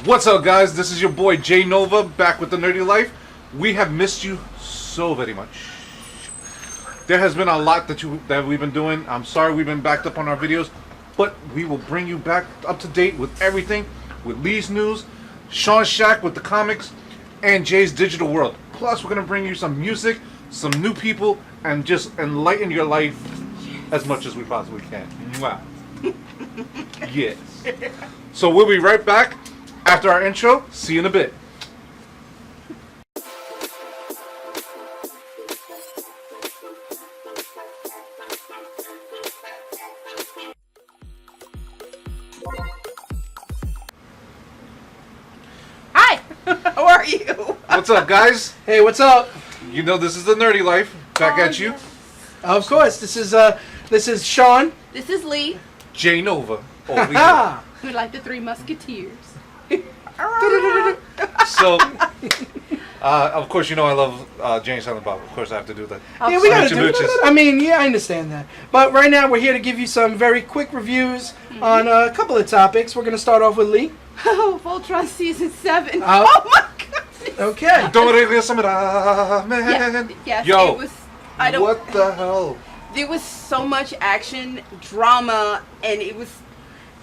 What's up, guys? This is your boy J Nova back with the Nerdy Life. We have missed you so very much. There has been a lot that we've been doing. I'm sorry we've been backed up on our videos, but we will bring you back up to date with everything, with Lee's news, Sean Shack with the comics, and Jay's digital world. Plus, we're gonna bring you some music, some new people, and just enlighten your life as much as we possibly can. Wow. Yes. So we'll be right back after our intro. See you in a bit. Hi! How are you? What's up, guys? Hey, what's up? You know this is the Nerdy Life. Back at you. Of course, this is Sean. This is Lee. J Nova. Over here. We like the Three Musketeers. So, of course, you know I love Jane Silent Bob. Of course, I have to do that. Yeah, we gotta Moochie do mooches. I mean, yeah, I understand that. But right now, we're here to give you some very quick reviews on a couple of topics. We're gonna start off with Lee. Oh, Voltron Season 7. Oh. Oh my goodness. Okay. Don't man. Yes, Yo, it was... I don't... what the hell? There was so much action, drama, and it was...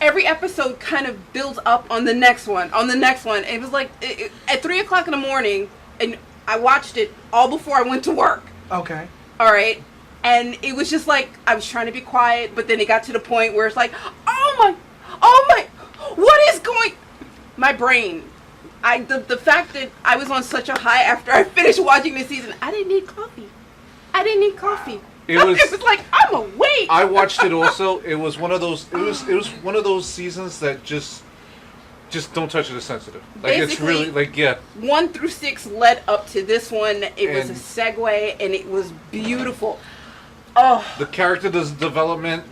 Every episode kind of builds up on the next one, It was like at 3 o'clock in the morning, and I watched it all before I went to work. Okay. All right. And it was just like, I was trying to be quiet, but then it got to the point where it's like, oh my, what is going... My brain, the fact that I was on such a high after I finished watching this season, I didn't need coffee. It was like, I'm awake. I watched it also. It was one of those. It was one of those seasons that just don't touch it as sensitive. Like Basically, it's really like 1 through 6 led up to this one. It was a And- segue, and it was beautiful. Oh, the character development,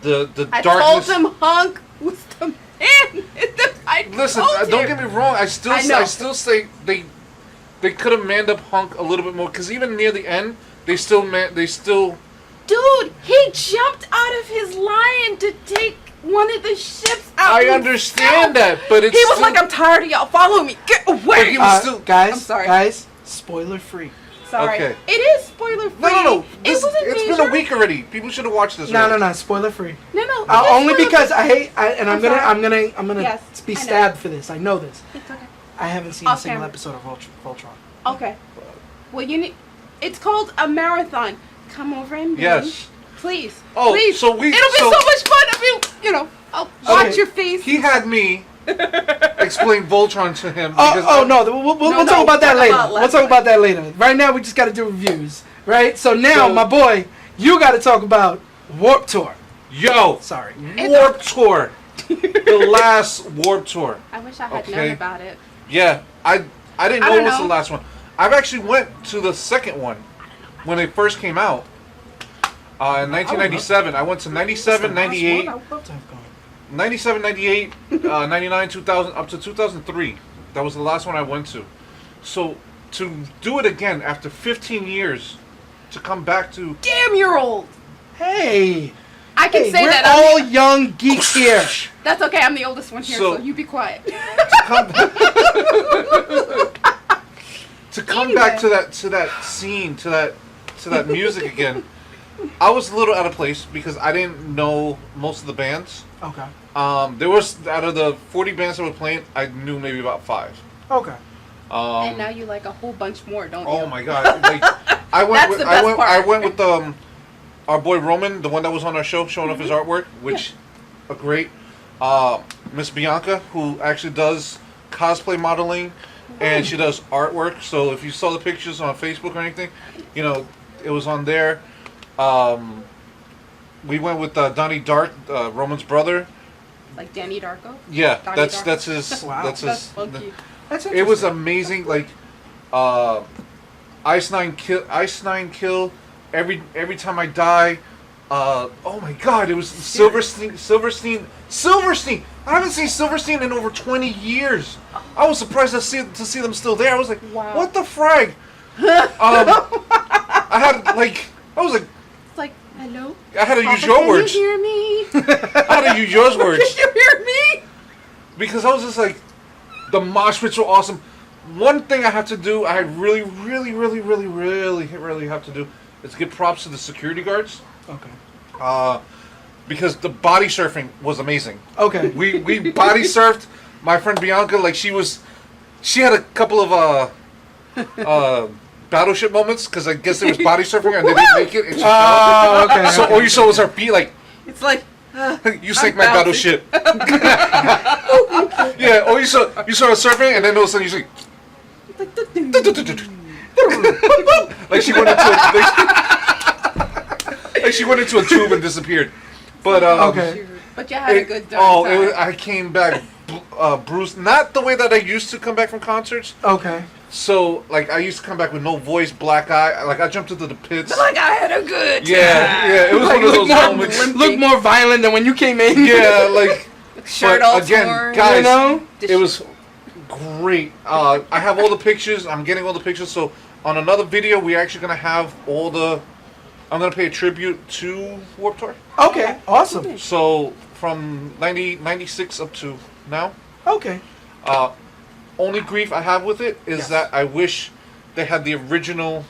the I darkness. told him Hunk was the man. Listen, don't get me wrong. I still say they could have manned up Hunk a little bit more, because even near the end, they still. Dude, he jumped out of his lion to take one of the ships out. I understand that, but it's he was still, like, I'm tired of y'all. Follow me. Get But away. he was still. Guys, I'm sorry. guys, spoiler free. Sorry. Okay. It is spoiler free. No. It wasn't It's major. been a week already. People should have watched this. No, already. spoiler free. No. It is Only spoiler because free. I'm gonna Yes, be I know. stabbed for this. I know this. It's okay. I haven't seen Off a single camera. episode of Voltron. Okay. Well, you need. It's called a marathon. Come over and binge. Yes. Please. Oh, please. so It'll be so much fun. I'll watch your face. He had me explain Voltron to him. We'll talk about that later. We'll talk about that later. Right now, we just got to do reviews, right? So now, my boy, you got to talk about Warp Tour. Yo, Sorry. Warp Tour, the last Warp Tour. I wish I had Okay. known about it. Yeah, I didn't I know don't it was know. the last one. I've actually went to the second one when it first came out in 1997. I went to 97, 98. 97, 98, 99, 2000, up to 2003. That was the last one I went to. So, to do it again after 15 years, to come back to... Damn, you're old. Hey. I can say we're that. all young geeks here. That's okay. I'm the oldest one here, So- so you be quiet. To come back to that scene, to that music again, I was a little out of place because I didn't know most of the bands. Okay. There was, out of the 40 bands that were playing, I knew maybe about 5. Okay. And now you like a whole bunch more, don't you? Oh my god! Like, I went That's with the best part. I went with our boy Roman, the one that was on our show, showing off his artwork, which a great Miss Bianca, who actually does cosplay modeling, and she does artwork. So if you saw the pictures on Facebook or anything, it was on there. We went with Donnie Dart, Roman's brother. Like Danny Darko? Yeah, Donnie that's Darko. his. Wow. That's That's his. funky. That's It was interesting. amazing. Like, Ice Nine kill. Every time I die. Oh my God! It was Silverstein. I haven't seen Silverstein in over 20 years. I was surprised to see them still there. I was like, Wow. what the frag? I was like, It's like, hello? I had to Papa, use your can words. you hear me? I had to use yours words Can you hear me? because I was just like, The mosh pits were awesome. One thing I have to do, I really have to do, is give props to the security guards. Okay. Because the body surfing was amazing. Okay. We body surfed my friend Bianca like she had a couple of battleship moments because I guess there was body surfing and they didn't make it. And she fell. Okay. So all you saw was her feet like. It's like. You sank my battleship. Yeah, all you saw her surfing and then all of a sudden you see. Like she went into a tube and disappeared. But okay. But you had a good time. I came back bruised, not the way that I used to come back from concerts. Okay. So like I used to come back with no voice, black eye. Like I jumped into the pits. Like I had a good time. Yeah. It was one of those moments. Look more violent than when you came in. Yeah, like shirt all again, torn. guys. You know? It was great. I have all the pictures. I'm getting all the pictures. So on another video, we're actually gonna have all the. I'm gonna pay a tribute to Warped Tour. Okay. Awesome. So from 96 up to now. Okay. Only grief I have with it is that I wish they had the original.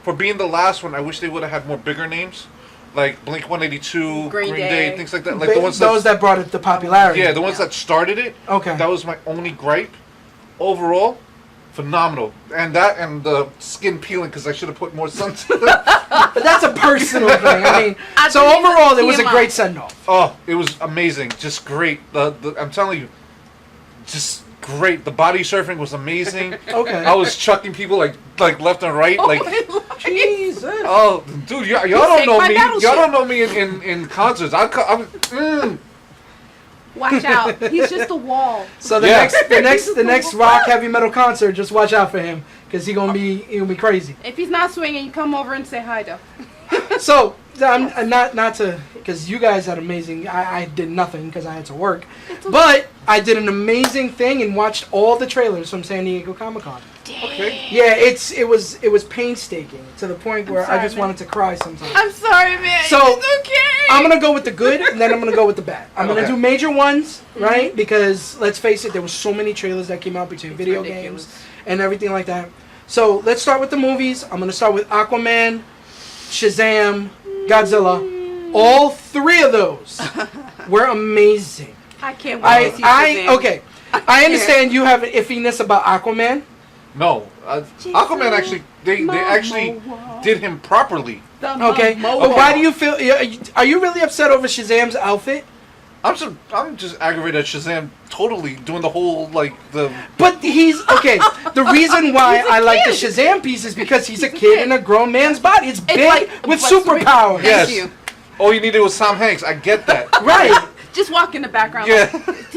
For being the last one, I wish they would have had more bigger names, like Blink 182, Green Day, things like that. Like those that brought it to popularity. Yeah, the ones that started it. Okay. That was my only gripe. Overall, phenomenal. And the skin peeling because I should have put more sunscreen. But that's a personal thing. I mean, so overall, it was a great send-off. Oh, it was amazing. Just great. I'm telling you, just great. The body surfing was amazing. Okay. I was chucking people like left and right. Like, Jesus. oh, dude, y'all don't know me. Y'all don't know me in concerts. Watch out. He's just a wall. So the next rock heavy metal concert, just watch out for him because he'll be crazy. If he's not swinging, you come over and say hi to him. So I'm not to because you guys had amazing. I did nothing because I had to work, but I did an amazing thing and watched all the trailers from San Diego Comicon. Okay. Yeah, it was painstaking to the point where I just wanted to cry sometimes. I'm sorry, man. So it's okay. I'm gonna go with the good, and then I'm gonna go with the bad. I'm gonna do major ones, right? Because let's face it, there was so many trailers that came out between video games and everything like that. So let's start with the movies. I'm gonna start with Aquaman, Shazam, Godzilla. All three of those were amazing. I can't wait to see Shazam. Okay. I understand you have an iffiness about Aquaman. No, Aquaman actually they actually did him properly. Okay, but why do you feel? Are you really upset over Shazam's outfit? I'm just aggravated at Shazam totally doing the whole the. But he's okay. The reason why I like the Shazam piece is because he's a kid in a grown man's body. It's big with superpowers. Yes. All you needed was Tom Hanks. I get that. Right. Just walk in the background. Yeah.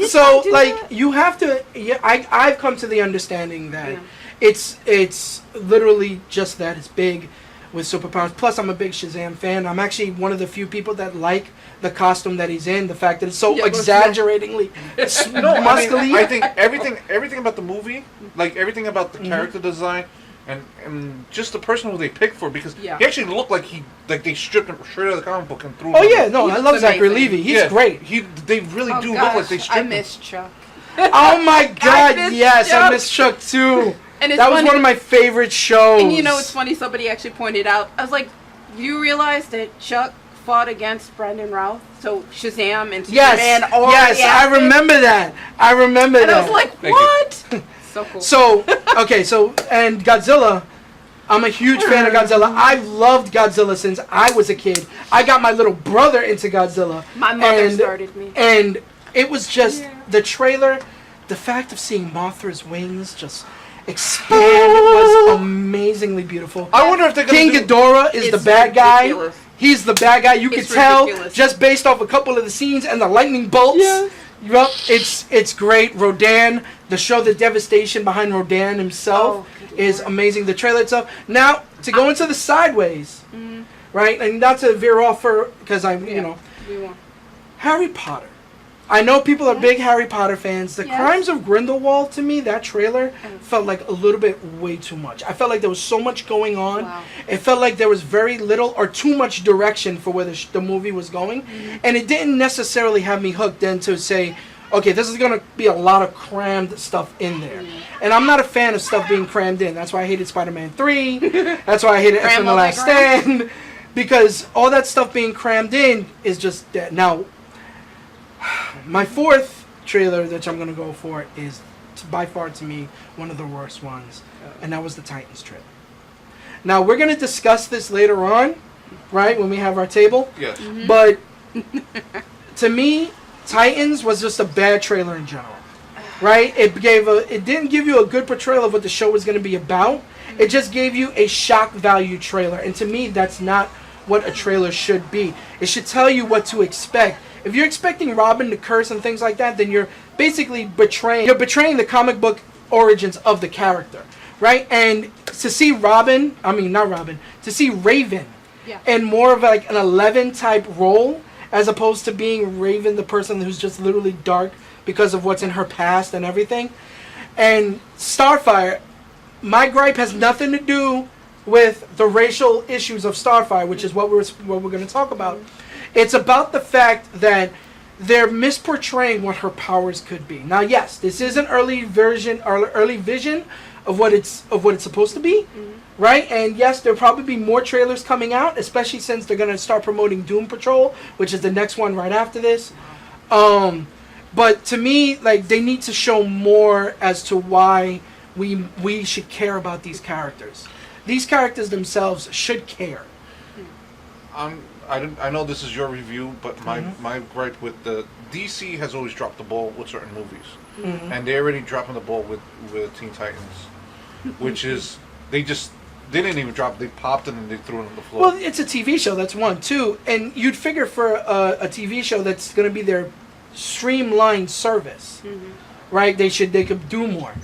So you have to. Yeah, I've come to the understanding that it's literally just that. It's big with superpowers. Plus, I'm a big Shazam fan. I'm actually one of the few people that like the costume that he's in. The fact that it's so exaggeratingly muscly. I think everything about the movie, like everything about the character design, and just the person who they picked for, because he actually looked like they stripped him straight out of the comic book and threw him. Oh yeah, no, I love Zachary Levi. He's great. They really do look like they stripped him. I miss Chuck. Oh my God, yes, I miss Chuck too. And that was one of my favorite shows. And you know, it's funny. Somebody actually pointed out. I was like, "You realize that Chuck fought against Brandon Routh, so Shazam and Superman are I remember that. And I was like, what? So cool. So and Godzilla. I'm a huge fan of Godzilla. I've loved Godzilla since I was a kid. I got my little brother into Godzilla. My mother started me. And it was just the trailer, the fact of seeing Mothra's wings just expand was amazingly beautiful. I wonder if they're King Ghidorah is the bad guy. He's the bad guy. You can tell just based off a couple of the scenes and the lightning bolts. Yeah. Yep, it's great. Rodan, the show, the devastation behind Rodan himself is amazing. The trailer itself. Now to go into the sideways, right, and not to veer off because Harry Potter. I know people are big Harry Potter fans. The Crimes of Grindelwald, to me, that trailer felt like a little bit way too much. I felt like there was so much going on. Wow. It felt like there was very little or too much direction for where the movie was going. And it didn't necessarily have me hooked in to say, okay, this is going to be a lot of crammed stuff in there. And I'm not a fan of stuff being crammed in. That's why I hated Spider-Man 3. That's why I hated X-Men The Last Stand. Because all that stuff being crammed in is just dead. Now, my fourth trailer that I'm going to go for is by far to me one of the worst ones. And that was the Titans trailer. Now, we're going to discuss this later on, right, when we have our table. Yes. Mm-hmm. But to me, Titans was just a bad trailer in general, right? It didn't give you a good portrayal of what the show was going to be about. It just gave you a shock value trailer, and to me, that's not what a trailer should be. It should tell you what to expect. If you're expecting Robin to curse and things like that, then you're basically betraying the comic book origins of the character, right? And to see to see Raven in more of like an 11 type role, as opposed to being Raven, the person who's just literally dark because of what's in her past and everything. And Starfire, my gripe has nothing to do with the racial issues of Starfire, which is what we're going to talk about. It's about the fact that they're misportraying what her powers could be. Now, yes, this is an early vision of what it's supposed to be. Right? And yes, there'll probably be more trailers coming out, especially since they're going to start promoting Doom Patrol, which is the next one right after this. But to me, like, they need to show more as to why we should care about these characters. These characters themselves should care. I know this is your review, but my gripe with the DC has always dropped the ball with certain movies. And they're already dropping the ball with Teen Titans, which is, they didn't even drop it. They popped it and they threw it on the floor. Well, it's a TV show. That's one, too. And you'd figure for a TV show that's going to be their streamlined service, right? They could do more.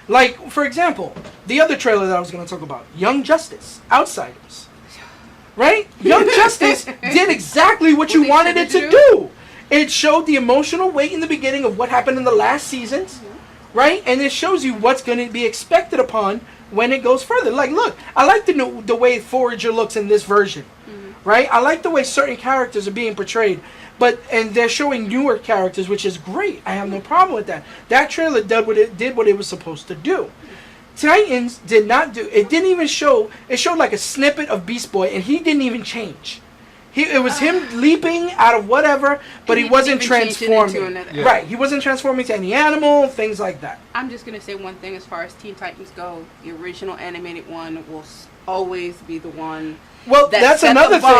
Like, for example, the other trailer that I was going to talk about, Young Justice, Outsiders. Right? Young Justice did exactly what you wanted it to do. It showed the emotional weight in the beginning of what happened in the last seasons, right? And it shows you what's going to be expected upon when it goes further. Like, look, I like the way Forager looks in this version, right? I like the way certain characters are being portrayed, and they're showing newer characters, which is great. I have no problem with that. That trailer did what it was supposed to do. Titans did not do. It didn't even show. It showed like a snippet of Beast Boy, and he didn't even change. It was him leaping out of whatever, but he wasn't transforming. Right, he wasn't transforming to any animal, things like that. I'm just going to say one thing as far as Teen Titans go. The original animated one will always be the one. Well, that's another thing.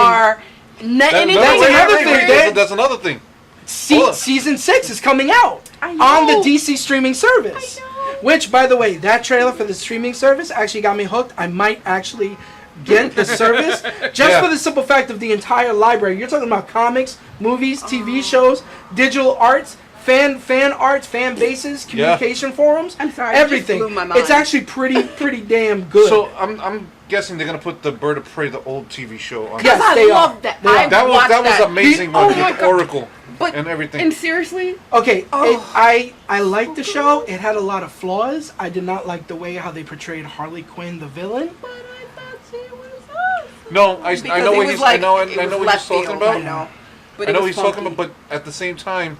That's another thing. Season 6 is coming out on the DC streaming service. Which, by the way, that trailer for the streaming service actually got me hooked. I might actually get the service just for the simple fact of the entire library. You're talking about comics, movies, TV shows, digital arts, fan arts, fan bases, communication forums. I'm sorry, everything. It just blew my mind. It's actually pretty damn good. So I'm guessing they're gonna put the Bird of Prey, the old TV show, on. Yes, I love that. That was amazing with Oracle. But, and everything. And seriously? Okay, I liked the show. It had a lot of flaws. I did not like the way how they portrayed Harley Quinn, the villain. But I thought she was awesome. No, I know what he's talking about. I know. But I know what he's talking about, but at the same time,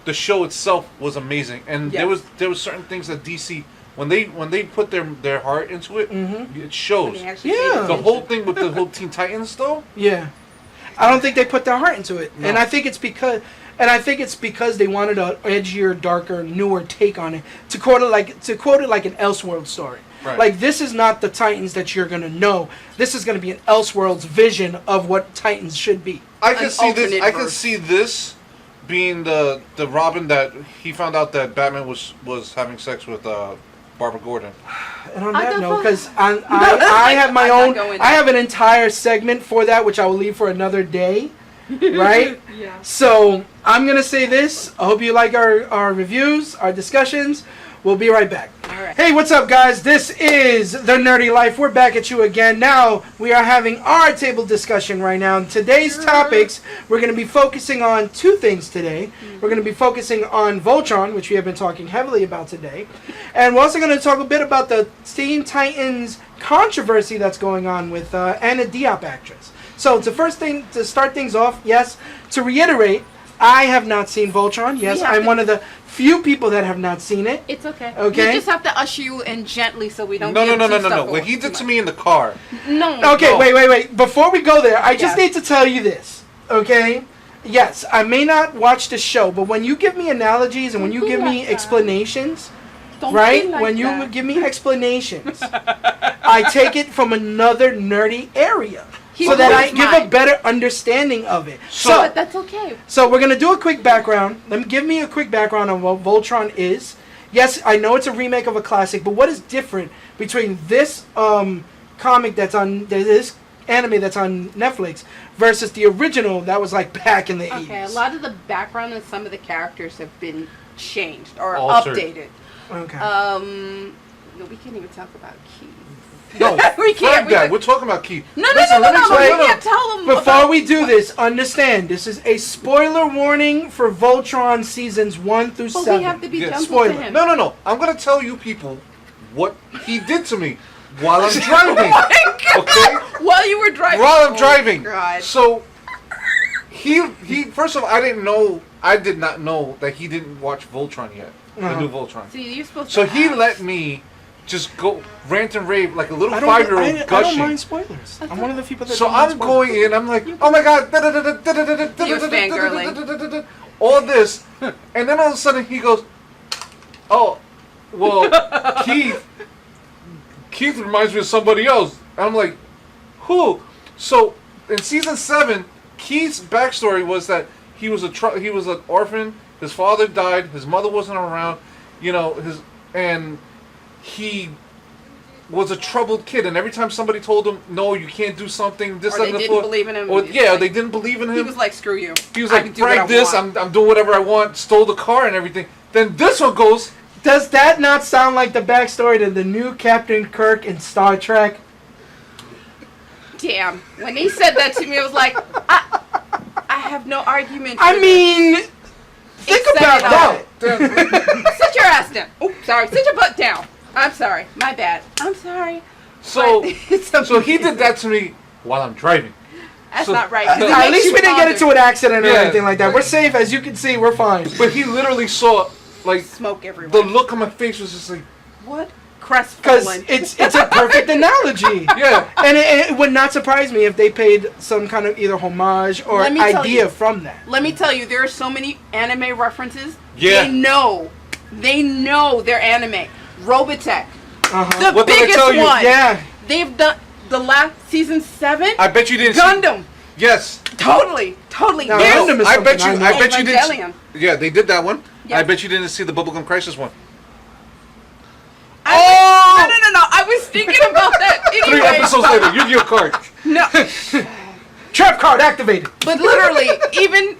the show itself was amazing. And there was certain things that DC, when they put their heart into it, it shows. Yeah. The whole thing with the whole Teen Titans though? Yeah. I don't think they put their heart into it, and I think it's because they wanted an edgier, darker, newer take on it. To quote it like an Elseworld story. Right. Like, this is not the Titans that you're gonna know. This is gonna be an Elseworlds vision of what Titans should be. I can see this. I can see this being the Robin that he found out that Batman was having sex with Barbara Gordon. And on that note, because I have my own, I have an entire segment for that, which I will leave for another day, right? Yeah. So I'm gonna say this. I hope you like our reviews, our discussions. We'll be right back. All right. Hey, what's up, guys? This is The Nerdy Life. We're back at you again. Now, we are having our table discussion right now. And today's topics, we're going to be focusing on two things today. We're going to be focusing on Voltron, which we have been talking heavily about today. And we're also going to talk a bit about the Teen Titans controversy that's going on with Anna Diop actress. So, to start things off, yes, to reiterate, I have not seen Voltron. Yes, I'm one of the few people that have not seen it. It's okay. Okay. We just have to usher you in gently so we don't. No. give too stuff What away he too did to much. me in the car. No. Okay, No. wait. Before we go there, I just Yes. need to tell you this. Okay. Yes, I may not watch the show, but when you give me analogies and when you Don't be give me like that. explanations, Don't right? be like When you that. give me explanations, I take it from another nerdy area. He So that I was give a mine. better understanding of it. But that's okay. So we're gonna do a quick background. Give me a quick background on what Voltron is. Yes, I know it's a remake of a classic, but what is different between this comic that's on this anime that's on Netflix versus the original that was like back in the 80s? Okay, a lot of the background and some of the characters have been changed or Altered. updated. Okay. No, we can't even talk about Keith. No, We can't, fuck that. we- We're talking about Keith. No, Listen, let me we explain. can't tell them. Before we do this, understand this is a spoiler warning for Voltron seasons 1 through But 7. we have to be Yeah. gentle Spoiler. to him. No. I'm gonna tell you people what he did to me while I'm driving. Okay? While you were driving. While I'm Oh, driving. God. So he first of all, I did not know that he didn't watch Voltron yet. Uh-huh. The new Voltron. See, you're supposed So to. he ask. let me just go rant and rave like a little I don't 5-year-old I don't gushing. mind spoilers. I'm one of the people that So don't mind I'm spoilers. going in, I'm like, oh my god, He was fangirling. all this, and then all of a sudden he goes, oh, well, Keith reminds me of somebody else. And I'm like, who? So in season 7, Keith's backstory was that he was he was an orphan. His father died. His mother wasn't around. You know, and he was a troubled kid, and every time somebody told him, no, you can't do something, this, Or that, they and the didn't fourth, believe in him. or, He was yeah, like- they didn't believe in him. He was like, screw you. He was I like, can do what I prank this, want." I'm doing whatever I want, stole the car and everything. Then this one goes, Does that not sound like the backstory to the new Captain Kirk in Star Trek? Damn. When he said that to me, I was like, I have no argument. I for mean, think Except about it that. this. Sit your ass down. Oh, sorry. Sit your butt down. I'm sorry. My bad. I'm sorry. so, But it's so he amazing. did that to me while I'm driving. That's so- not right. 'cause it At makes least you we didn't get ponder. into an accident or Yeah. anything like that. We're safe, as you can see. We're fine. But he literally saw, like, Smoke everywhere. the look on my face was just like, What? Because Crestfallen. it's a perfect analogy. yeah. And it would not surprise me if they paid some kind of either homage or Let me tell idea you. from that. Let me tell you, there are so many anime references. Yeah. They know their anime. Robotech, Uh-huh. the What did I biggest tell you? one. Yeah. They've done the last season 7. I bet you didn't Gundam. Yes. Totally. Now, There's- Gundam is I bet you, something I know. bet you didn't. Evangelion. Yeah, they did that one. Yeah. I bet you didn't see the Bubblegum Crisis one. No. I was thinking about that 3 anyway. episodes later, Yu-Gi-Oh card. No, Trap card activated. but literally, even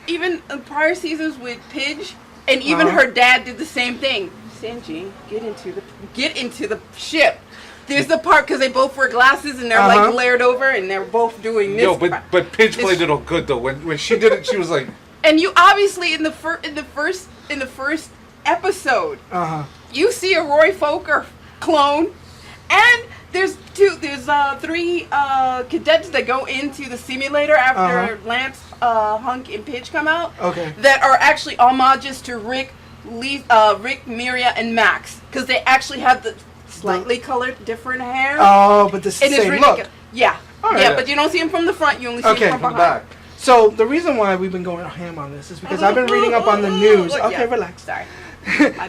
in prior seasons with Pidge, and even Uh-huh. her dad did the same thing. Sanji, get into the ship. There's the part because they both wear glasses and they're Uh-huh. like layered over, and they're both doing this. Yo, but Paige this- played it all good though. When she did it, she was like, And you obviously in the first episode, Uh-huh. you see a Roy Fokker clone, and there's 3 cadets that go into the simulator after Uh-huh. Lance, Hunk, and Pidge come out. Okay. That are actually homages to Rick, Miria, and Max, because they actually have the slightly colored different hair. Oh, but this and it's same ridiculous. look. Yeah. All right. Yeah, but you don't see them from the front. You only see Okay. them from from behind. back. So the reason why we've been going ham on this is because I've been reading up on the news. Okay, Yeah. relax. Sorry.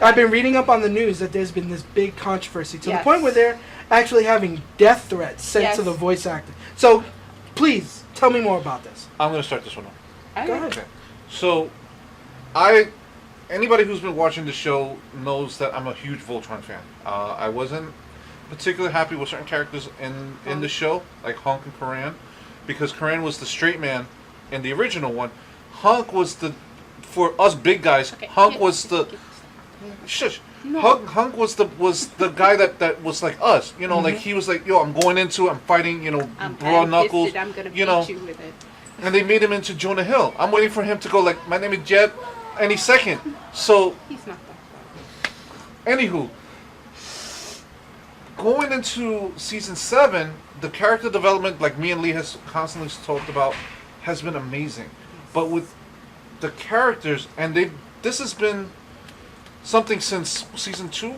I've been reading up on the news that there's been this big controversy to the Yes. point where they're actually having death threats sent Yes. to the voice actor. So, please tell me more about this. I'm gonna start this one off. Go ahead. Okay. So, anybody who's been watching the show knows that I'm a huge Voltron fan. I wasn't particularly happy with certain characters in the show, like Hunk and Karan, because Karan was the straight man in the original one. Hunk was for us big guys. Okay. Hunk was the shush. No. Hunk was the guy that was like us. You know, like he was like, yo, I'm going into it. I'm fighting. You know, raw knuckles. I'm gonna you know, beat you with it. and they made him into Jonah Hill. I'm waiting for him to go like, my name is Jeb, any second. So, He's not that. anywho, going into season 7, the character development, like me and Lee has constantly talked about, has been amazing. But with the characters, and this has been something since season 2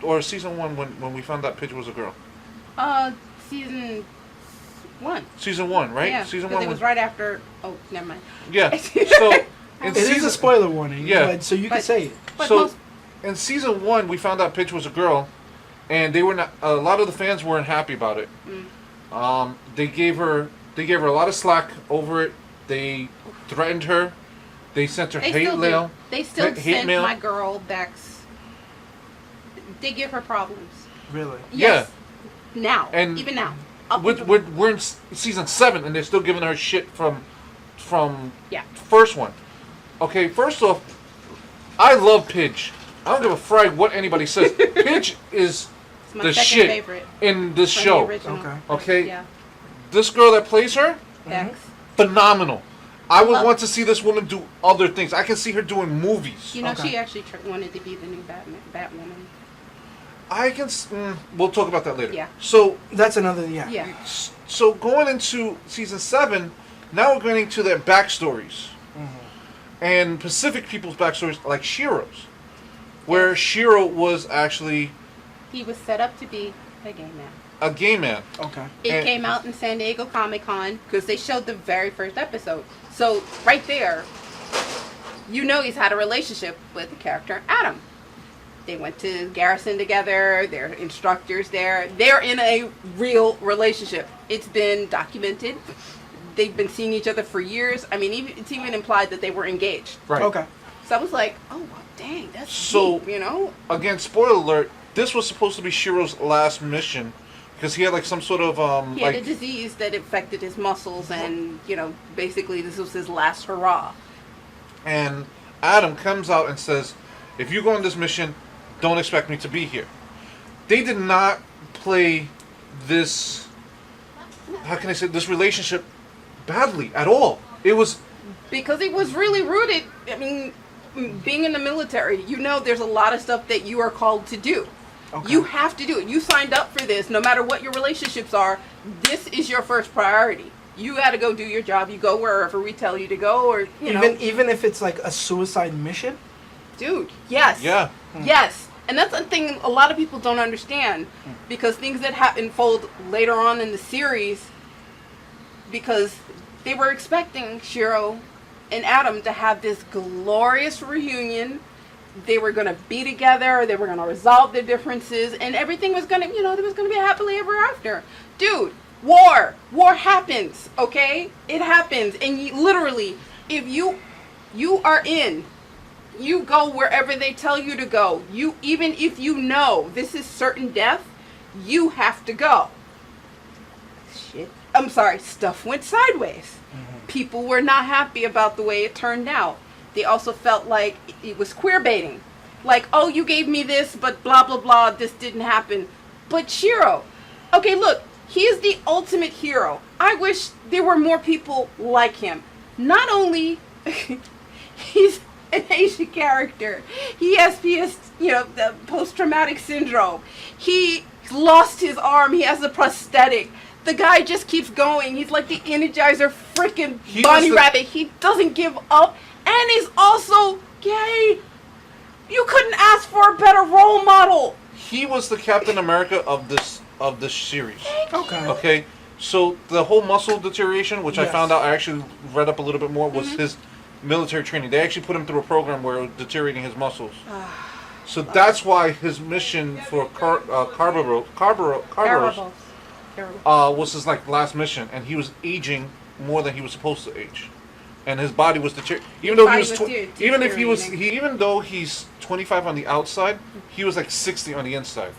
or season 1 when we found out Pidge was a girl. Season 1. Season 1, right? Yeah, season 1 1 it was right after. Oh, never mind. Yeah. So it is a spoiler warning. Yeah. But, so you can say it. But so in season 1 we found out Pidge was a girl, and they were not. A lot of the fans weren't happy about it. They gave her a lot of slack over it. They threatened her. They sent her hate mail. They still hate sent mail. my girl Bex. They give her problems. Really? Yes. Yeah. Now. And even now. We're in season 7, and they're still giving her shit from first one. Okay, first off, I love Pidge. I don't give a frag what anybody says. Pidge is It's my the second shit favorite in this from show. the original. Okay? Yeah. This girl that plays her, Bex. phenomenal. I would want to see this woman do other things. I can see her doing movies. You know, she actually wanted to be the new Batwoman. I can. We'll talk about that later. Yeah. So that's another. Yeah. Yeah. So going into season 7, now we're going into their backstories, and Pacific people's backstories, like Shiro's, where Shiro was actually. He was set up to be a gay man. A gay man. Okay. It came out in San Diego Comicon because they showed the very first episode. So right there, you know he's had a relationship with the character Adam. They went to Garrison together. They're instructors there. They're in a real relationship. It's been documented. They've been seeing each other for years. I mean, it's even implied that they were engaged. Right. Okay. So I was like, oh, well, dang, that's so deep, you know? Again, spoiler alert, this was supposed to be Shiro's last mission because he had like some sort of he had a disease that affected his muscles, and you know, basically this was his last hurrah. And Adam comes out and says, if you go on this mission, don't expect me to be here. They did not play this, how can I say, this relationship badly at all. It was... Because it was really rooted, I mean, being in the military, you know there's a lot of stuff that you are called to do. Okay. You have to do it. You signed up for this. No matter what your relationships are, this is your first priority. You got to go do your job. You go wherever we tell you to go, or you know. Even if it's like a suicide mission. Dude, yes. Yeah. Yes, and that's the thing a lot of people don't understand, because things that unfold later on in the series, because they were expecting Shiro and Adam to have this glorious reunion. They were going to be together. They were going to resolve their differences, and everything was going to, you know, there was going to be a happily ever after. Dude, war happens, okay? It happens, and literally, if you are in, you go wherever they tell you to go. You, even if you know this is certain death, you have to go. Shit. I'm sorry, stuff went sideways. People were not happy about the way it turned out. They also felt like it was queer baiting. Like, oh, you gave me this, but blah, blah, blah, this didn't happen. But Shiro, okay, look, he is the ultimate hero. I wish there were more people like him. Not only, he's an Asian character. He has the post-traumatic syndrome. He lost his arm. He has a prosthetic. The guy just keeps going. He's like the Energizer freaking bunny rabbit. He doesn't give up. And he's also gay. You couldn't ask for a better role model. He was the Captain America of this series. Okay. Okay. So the whole muscle deterioration, which I found out, I actually read up a little bit more, was his military training. They actually put him through a program where it was deteriorating his muscles. So that's why his mission for Carbo was his like last mission, and he was aging more than he was supposed to age, and his body was deteriorating. Even though he's 25 on the outside, he was like 60 on the inside.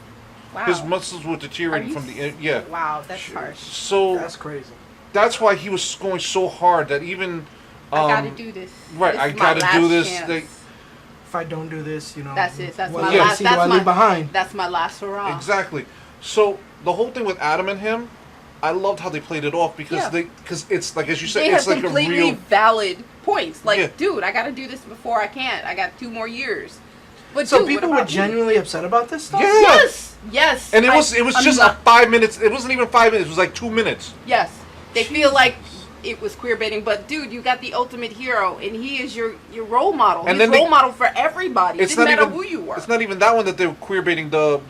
Wow. His muscles were deteriorating from the yeah. Wow, that's harsh. So that's crazy. That's why he was going so hard that even. I gotta do this. Right, I gotta do this. If I don't do this, you know. That's it. That's what my legacy do I leave behind? That's my last hurrah. Exactly. So the whole thing with Adam and him, I loved how they played it off because it's like, as you said, they it's have like a completely real valid points. Like, dude, I gotta do this before I can't. I got 2 more years. But so people were genuinely upset about this stuff? Yeah. Yes. And it was just 5 minutes. It wasn't even 5 minutes. It was like 2 minutes. Yes. They feel like it was queer baiting, but dude, you got the ultimate hero, and he is your role model. And He's then role model for everybody. It didn't matter who you were. It's not even that one that they were queer baiting. The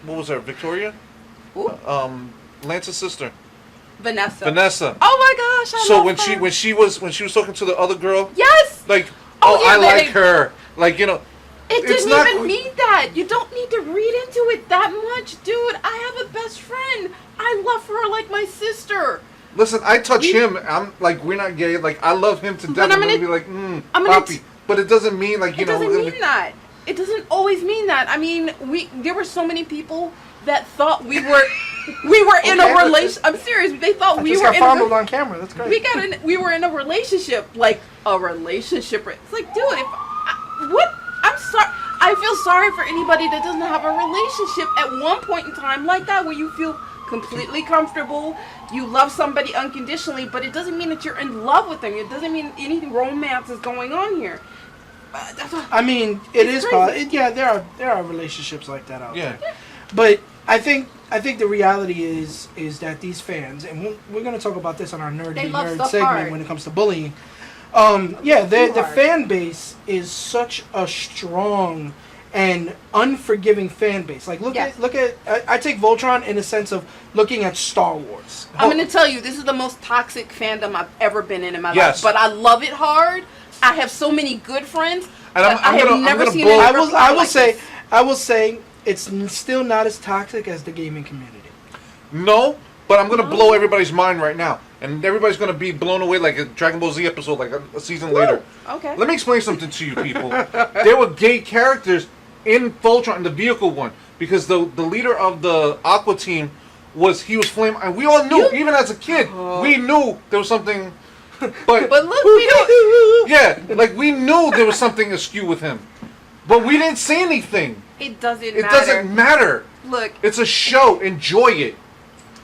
what was her, Victoria? Ooh. Lance's sister. Vanessa. Oh my gosh! I so love when her. she was talking to the other girl. Yes. Like, Oh, yeah, I like her. Like, you know. It it's didn't not even mean that. You don't need to read into it that much, dude. I have a best friend. I love her like my sister. Listen, I touch him. I'm like, we're not gay. Like, I love him to death. I'm gonna be like, Poppy. But it doesn't mean like, you know. It doesn't mean that. It doesn't always mean that. I mean, there were so many people that thought we were in a relation. I'm serious. They thought we were fondled on camera. That's great. We were in a relationship, like a relationship. It's like, dude, what? I'm sorry. I feel sorry for anybody that doesn't have a relationship at one point in time like that, where you feel completely comfortable, you love somebody unconditionally, but it doesn't mean that you're in love with them. It doesn't mean any romance is going on here. I mean, it is possible. Yeah, there are relationships like that out there. But I think the reality is that these fans, and we're going to talk about this on our Nerd segment hard. when it comes to bullying. The fan base is such a strong and unforgiving fan base. Like, look at I take Voltron in the sense of looking at Star Wars. I'm going to tell you, this is the most toxic fandom I've ever been in my life. But I love it hard. I have so many good friends. And I will say it's still not as toxic as the gaming community. No, but I'm gonna blow everybody's mind right now, and everybody's gonna be blown away like a Dragon Ball Z episode, like a season later. Okay. Let me explain something to you people. There were gay characters in Voltron, in the vehicle one, because the leader of the Aqua team was flame, and we all knew, even as a kid, we knew there was something. But look, we don't. Yeah, like we knew there was something askew with him, but we didn't say anything. It doesn't matter. Look, it's a show. Enjoy it.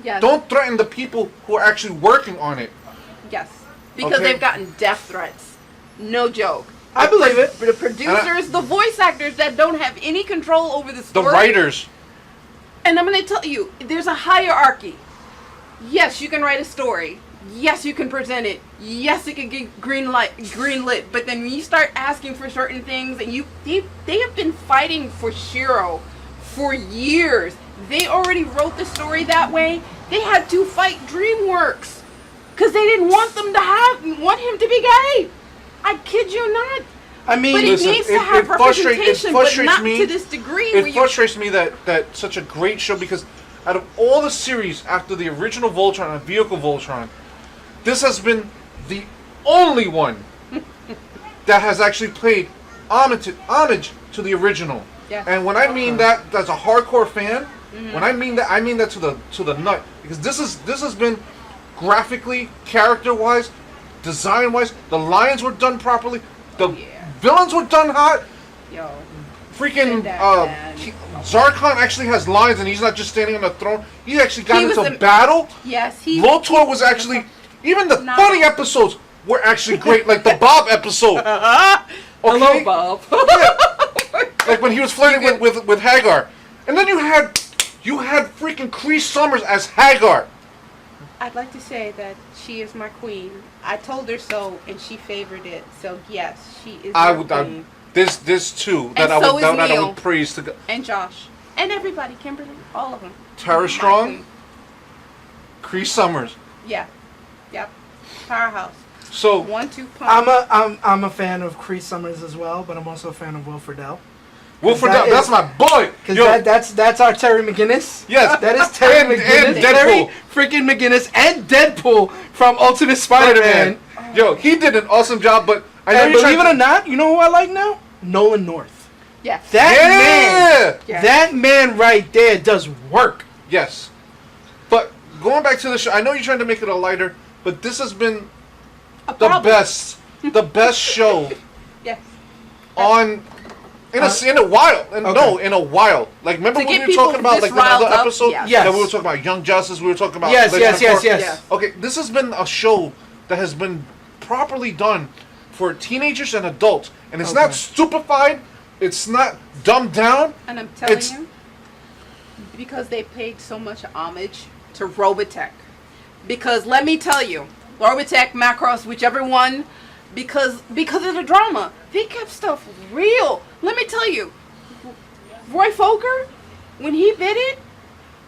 Yes. Don't threaten the people who are actually working on it. Yes, because they've gotten death threats. No joke. I believe it. The producers, the voice actors that don't have any control over the story. The writers. And I'm going to tell you, there's a hierarchy. Yes, you can write a story. Yes, you can present it. Yes, it can get greenlit. But then when you start asking for certain things, and they have been fighting for Shiro for years. They already wrote the story that way. They had to fight DreamWorks because they didn't want him to be gay. I kid you not. I mean, but it needs to have representation, but not to this degree. It frustrates me that such a great show, because out of all the series after the original Voltron and Vehicle Voltron, this has been the only one that has actually paid homage to the original. Yeah. And when I mean that, as a hardcore fan, when I mean that to the nut, because this has been graphically, character-wise, design-wise, the lines were done properly, the villains were done hot. Yo. Freaking Zarkon actually has lines, and he's not just standing on the throne. He actually got into battle. Yes, Lotor was actually, even the funny episodes were actually great, like the Bob episode. Hello, Bob. Yeah. Like when he was flirting with Hagar, and then you had freaking Cree Summers as Hagar. I'd like to say that she is my queen. I told her so, and she favored it. So yes, she is my queen. There's two that I would praise to go. And Josh. And everybody, Kimberly, all of them. Tara Strong, Cree Summers. Yeah. Yep. Powerhouse. So 1-2 punch. I'm a fan of Cree Summers as well, but I'm also a fan of Will Friedle. Will Friedle, that's my boy. Because that's our Terry McGinnis. Yes, that is Terry McGinnis. And Deadpool. Terry freaking McGinnis and Deadpool from Ultimate Spider-Man. Yo, he did an awesome job, but I know believe it or not, you know who I like now? Nolan North. Yeah. That man right there does work. Yes. But going back to the show, I know you're trying to make it a lighter, but this has been the best show. Yes. In a while. Like, remember when we were talking about like the other episode? Yes. That we were talking about Young Justice, we were talking about Yes. Okay, this has been a show that has been properly done for teenagers and adults, and it's not stupefied, it's not dumbed down. And I'm telling you, because they paid so much homage to Robotech. Because let me tell you, Orbitech, Macross, whichever one, because of the drama. They kept stuff real. Let me tell you, Roy Fokker, when he did it,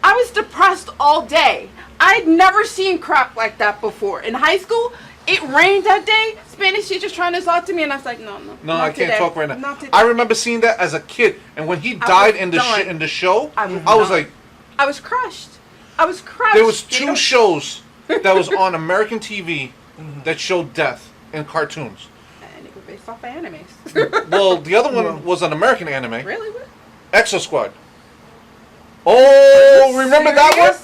I was depressed all day. I'd never seen crap like that before. In high school, it rained that day. Spanish teacher's trying to talk to me, and I was like, no, I can't talk right now. Not today. I remember seeing that as a kid, and when he died in the show, I was like, I was crushed. I was crushed. There was two shows that was on American TV that showed death in cartoons. And it was based off of animes. Well, the other one was an American anime. Really? What? Exo Squad. Oh, remember that one?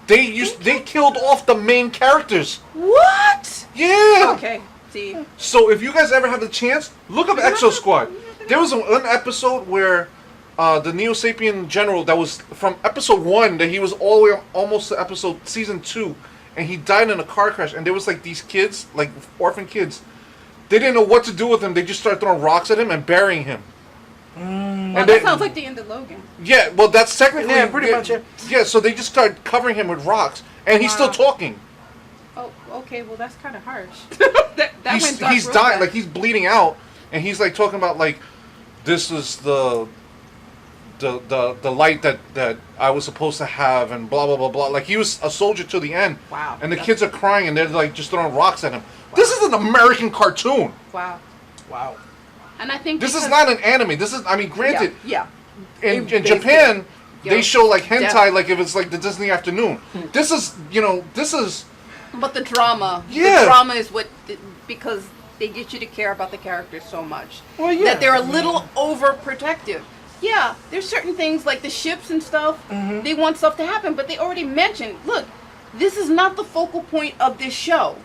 They killed off the main characters. What? Yeah. Okay. See. So if you guys ever have the chance, look up Exo Squad. There was an episode where the Neo Sapien general that was from episode 1 that he was all the way almost to season 2, and he died in a car crash. And there was like these kids, like orphan kids. They didn't know what to do with him. They just started throwing rocks at him and burying him. Well, that sounds like the end of Logan. Yeah, well, that's technically pretty much it. Yeah, so they just started covering him with rocks, and he's still talking. Oh, okay. Well, that's kind of harsh. He's dying, like he's bleeding out, and he's like talking about like, this is the light that I was supposed to have, and blah blah blah blah. Like he was a soldier to the end. Wow. And the kids are crying, and they're like just throwing rocks at him. Wow. This is an American cartoon. Wow. And I think this is not an anime. This is, I mean, granted. Yeah. In Japan, they show like hentai, like if it's like the Disney Afternoon. This is, But the drama. Yeah. The drama is what, because they get you to care about the characters so much. Well, yeah. That they're a little overprotective. Yeah, there's certain things like the ships and stuff. They want stuff to happen, but they already mentioned, look, this is not the focal point of this show.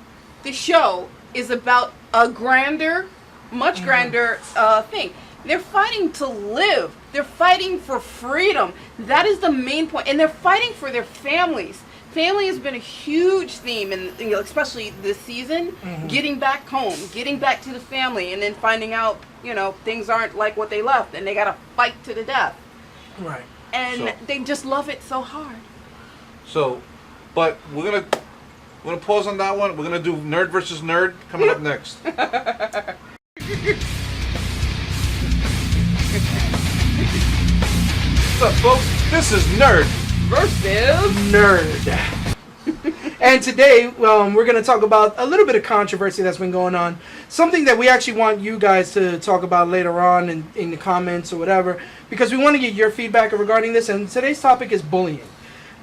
The show is about a much grander thing. They're fighting to live. They're fighting for freedom. That is the main point. And they're fighting for their families. Family has been a huge theme, and especially this season. Getting back home, getting back to the family, and then finding out, things aren't like what they left, and they got to fight to the death. Right. And they just love it so hard. So, but we're gonna pause on that one. We're gonna do Nerd versus Nerd coming up next. What's up, folks? This is Nerd versus Nerd. And today, we're going to talk about a little bit of controversy that's been going on. Something that we actually want you guys to talk about later on in the comments or whatever, because we want to get your feedback regarding this. And today's topic is bullying.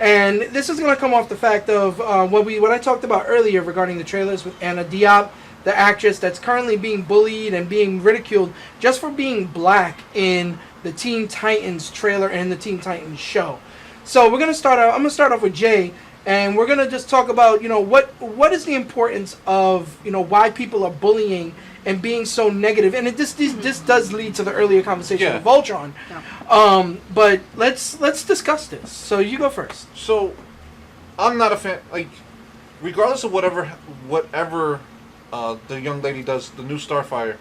And this is going to come off the fact of what I talked about earlier regarding the trailers with Anna Diop, the actress that's currently being bullied and being ridiculed just for being black in the Teen Titans trailer and the Teen Titans show. So we're gonna start out. I'm gonna start off with Jay, and we're gonna just talk about what is the importance of why people are bullying and being so negative. And this does lead to the earlier conversation with Voltron. Yeah. But let's discuss this. So you go first. So I'm not a fan. Like, regardless of whatever the young lady does, the new Starfire,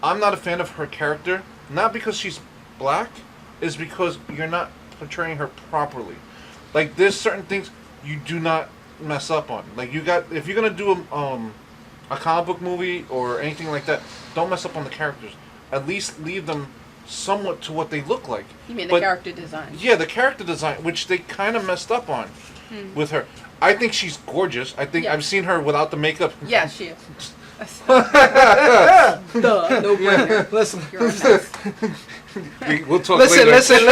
I'm not a fan of her character. Not because she's black, is because you're not portraying her properly. Like, there's certain things you do not mess up on. Like, if you're gonna do a comic book movie or anything like that, don't mess up on the characters. At least leave them somewhat to what they look like. You mean the character design? Yeah, the character design, which they kind of messed up on with her. I think she's gorgeous. I think I've seen her without the makeup. Yeah, she is. No brainer. Listen. We'll talk later. Listen.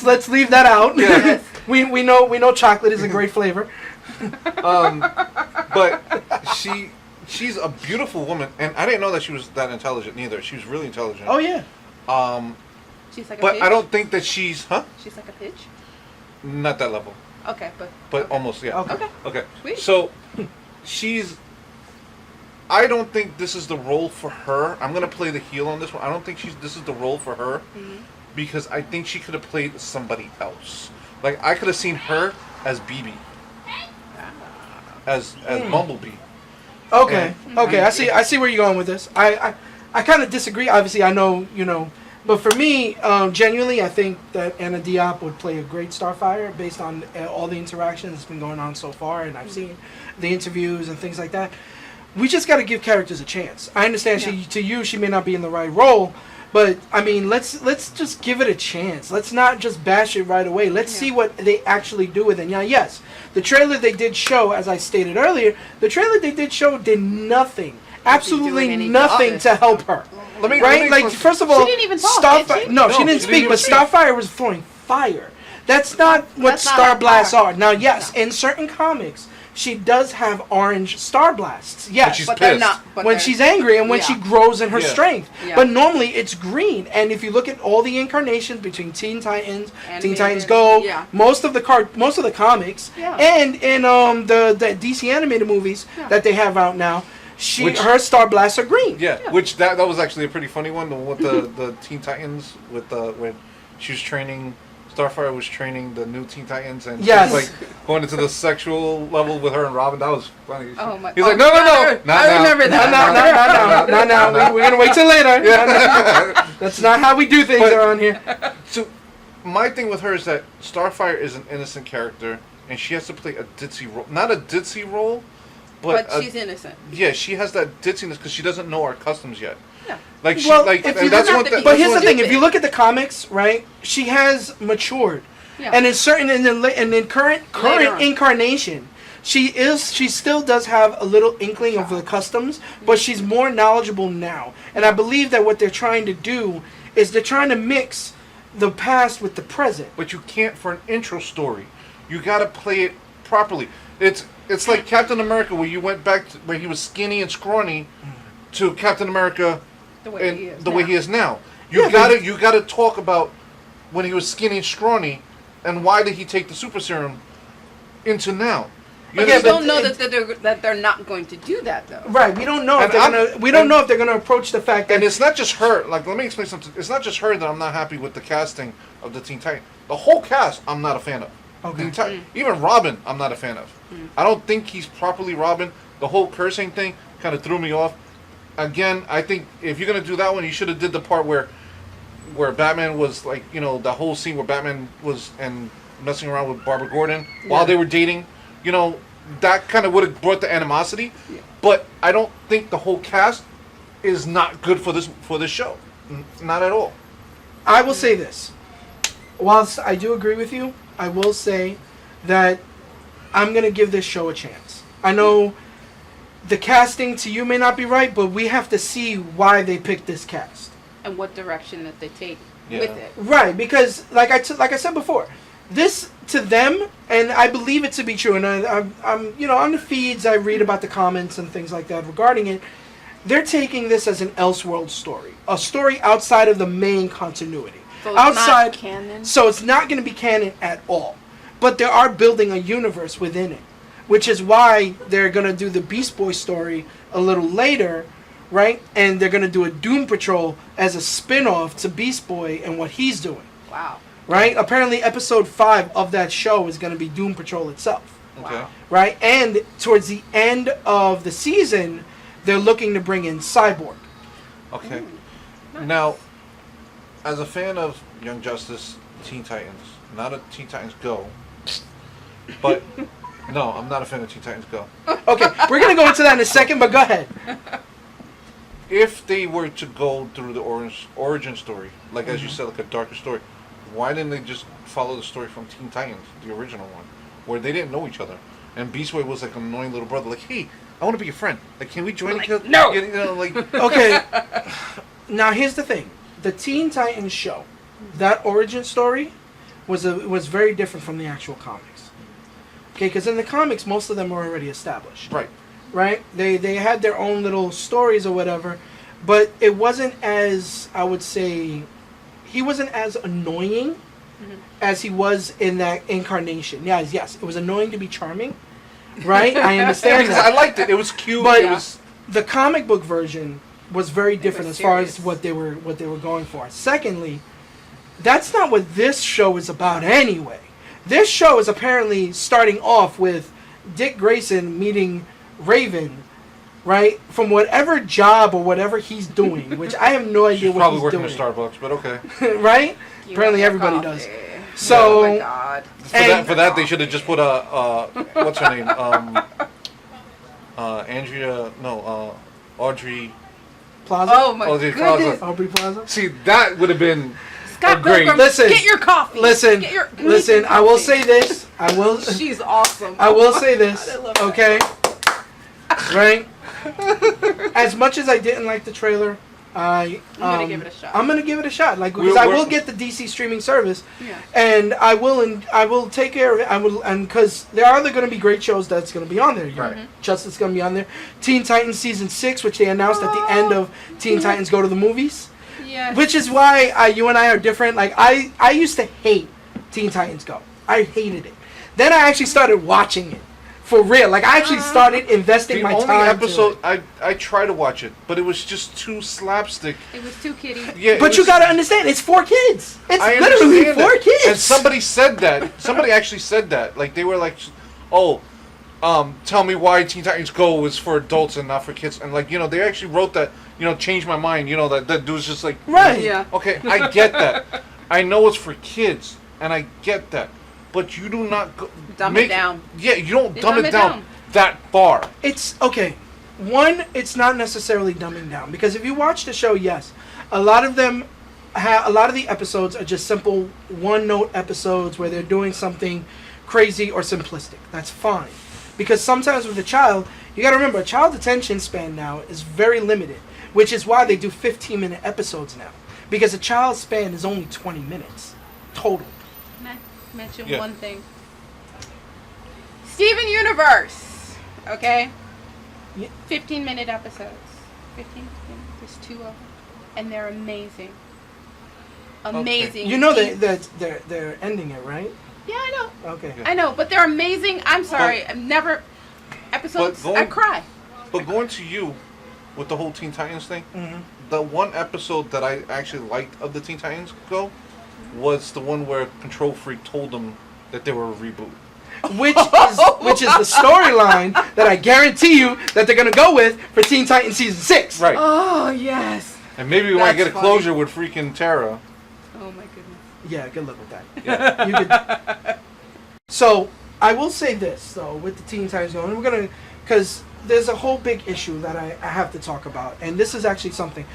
Let's leave that out. Yeah. we know chocolate is a great flavor. But she's a beautiful woman, and I didn't know that she was that intelligent neither. She was really intelligent. Oh yeah. She's like a but pitch? I don't think that she's She's like a pitch. Not that level. Okay, but okay. Almost, yeah. Okay. Sweet. So I don't think this is the role for her. I'm gonna play the heel on this one. I don't think this is the role for her, because I think she could have played somebody else. Like, I could have seen her as BB, as Bumblebee. Okay. I see where you're going with this. I kind of disagree. Obviously, I know But for me, genuinely, I think that Anna Diop would play a great Starfire based on all the interactions that's been going on so far, and I've seen the interviews and things like that. We just got to give characters a chance. I understand she may not be in the right role, but I mean, let's just give it a chance. Let's not just bash it right away. Let's see what they actually do with it. Now, yes, the trailer they did show, as I stated earlier, the trailer they did show did nothing, absolutely nothing to help her. First of all, she didn't even talk. She didn't speak. But Starfire was throwing fire. That's not what Star Blasts are. Now, yes, in certain comics, she does have orange Star Blasts. Yes, but they're not. When she's angry and when she grows in her strength. Yeah. But normally it's green. And if you look at all the incarnations between Teen Titans, Teen Titans Go, most of the comics, and in the DC animated movies that they have out now, her Star Blasts are green. Yeah. Which that was actually a pretty funny one. With the Teen Titans when she was training. Starfire was training the new Teen Titans, and she was like going into the sexual level with her and Robin. That was funny. Oh my! He's like, no, I remember that. Not now. We're gonna wait till later. That's not how we do things around here. So, my thing with her is that Starfire is an innocent character, and she has to play a ditzy role. Not a ditzy role, but she's innocent. Yeah, she has that ditziness because she doesn't know our customs yet. Yeah. But here's the thing: if you look at the comics, right, she has matured, and in current incarnation, she still does have a little inkling of the customs, but she's more knowledgeable now. And I believe that what they're trying to do is they're trying to mix the past with the present. But you can't for an intro story. You got to play it properly. It's like Captain America, where you went back to where he was skinny and scrawny, to Captain America. The way he is now. You gotta talk about when he was skinny and scrawny, and why did he take the super serum into now. We don't know that they're not going to do that though. Right, we don't know if they're gonna approach the fact that. And it's not just her. Like, let me explain something. It's not just her that I'm not happy with the casting of the Teen Titans. The whole cast, I'm not a fan of. Okay. Even Robin, I'm not a fan of. I don't think he's properly Robin. The whole cursing thing kind of threw me off. Again, I think if you're gonna do that one, you should have did the part where Batman was like, the whole scene where Batman was and messing around with Barbara Gordon while they were dating. That kind of would have brought the animosity. Yeah. But I don't think the whole cast is not good for this show. Not at all. I will say this. Whilst I do agree with you, I will say that I'm gonna give this show a chance. I know. The casting to you may not be right, but we have to see why they picked this cast and what direction that they take with it. Right, because like I said before, this to them, and I believe it to be true. And I'm on the feeds I read about the comments and things like that regarding it. They're taking this as an Elseworld story, a story outside of the main continuity, so it's not canon. So it's not going to be canon at all. But they are building a universe within it. Which is why they're going to do the Beast Boy story a little later, right? And they're going to do a Doom Patrol as a spin-off to Beast Boy and what he's doing. Wow. Right? Apparently episode 5 of that show is going to be Doom Patrol itself. Okay. Right? And towards the end of the season, they're looking to bring in Cyborg. Okay. Nice. Now, as a fan of Young Justice, Teen Titans, not a Teen Titans Go, but... No, I'm not a fan of Teen Titans Go. Okay, we're going to go into that in a second, but go ahead. If they were to go through the origin story, like as you said, like a darker story, why didn't they just follow the story from Teen Titans, the original one, where they didn't know each other? And Beast Boy was like an annoying little brother, like, hey, I want to be your friend. Like, can we join each other? No! Okay, now here's the thing. The Teen Titans show, that origin story, was very different from the actual comics. Okay, because in the comics, most of them were already established. Right? They had their own little stories or whatever, but it wasn't as, I would say, he wasn't as annoying as he was in that incarnation. Yes, it was annoying to be charming, right? I understand that. I liked it. It was cute. But the comic book version was very different as far as what they were going for. Secondly, that's not what this show is about anyway. This show is apparently starting off with Dick Grayson meeting Raven, right? From whatever job or whatever he's doing, which I have no idea what probably he's working doing. at Starbucks, but okay. Right? You Apparently want everybody coffee. does. So, Oh my God. For that, they should have just put what's her name? Audrey. Plaza? Oh my Audrey goodness. Plaza. Aubrey Plaza? See, that would have been Scott great. Pilgrim, Listen, get your coffee. Listen, Get your I will coffee. say this. She's awesome. I will say this, I love that. okay? Right? As much as I didn't like the trailer, I'm gonna give it a shot. I'm gonna give it a shot, like because I will get the DC streaming service, Yeah. and I will take care of it. And because there are going to be great shows that's going to be on there. Right. Justice is going to be on there. Teen Titans season 6, which they announced at the end of Teen Titans Go to the Movies. Yes. Which is why you and I are different. Like I used to hate Teen Titans Go. I hated it. Then I actually started watching it for real. Like I actually started investing the my only time. episode to it. I tried to watch it, but it was just too slapstick. It was too kiddie. Yeah, it But you was- gotta understand, it's for kids. It's I literally understand for that. kids. And somebody said that. Somebody actually said that. Like they were like, "Oh, tell me why Teen Titans Go is for adults and not for kids." And like they actually wrote that. Changed my mind. That dude's just like, Right. Yeah. Okay, I get that. I know it's for kids, and I get that. But you do not Dumb it down. Yeah, you don't They dumb it down that far. It's okay. One, it's not necessarily dumbing down because if you watch the show, yes, a lot of them, a lot of the episodes are just simple one-note episodes where they're doing something crazy or simplistic. That's fine, because sometimes with a child, you got to remember a child's attention span now is very limited, which is why they do 15-minute episodes now, because a child's span is only 20 minutes total. Can I mention Yeah. one thing? Steven Universe. Okay? Yeah. 15-minute episodes. 15 minutes. There's 2 of them. And they're amazing. Amazing. You know that they're ending it, right? Yeah, I know. Okay. I know, but they're amazing. I'm sorry. I've never... Episodes, But I cry. But going to you with the whole Teen Titans thing, Mhm. the one episode that I actually liked of the Teen Titans Go was the one where Control Freak told them that they were a reboot. Which is the storyline that I guarantee you that they're gonna go with for Teen Titans season 6. Right. Oh, yes. And maybe we might That's get a funny. closure with freaking Terra. Oh, my goodness. Yeah, good luck with that. Yeah. You could. So I will say this though with the Teen Titans going, we're gonna because there's a whole big issue that I have to talk about, and this is actually something.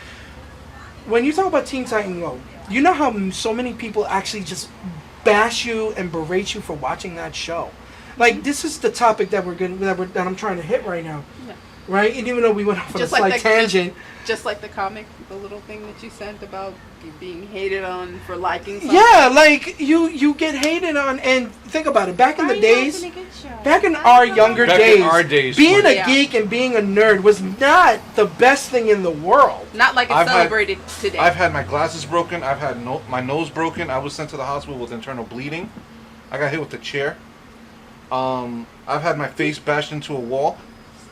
When you talk about Teen Titan Go, you know how so many people actually just bash you and berate you for watching that show. Like this is the topic that that I'm trying to hit right now, Yeah. right? And even though we went off on Just a like slight the- tangent, Just like the comic, the little thing that you sent about you being hated on for liking something. yeah, like you get hated on, and think about it. Back in the days, back in our younger Back days, in our days, being a Yeah. geek and being a nerd was not the best thing in the world. Not like it's I've had- celebrated today. I've had my glasses broken. I've had my nose broken. I was sent to the hospital with internal bleeding. I got hit with a chair. I've had my face bashed into a wall.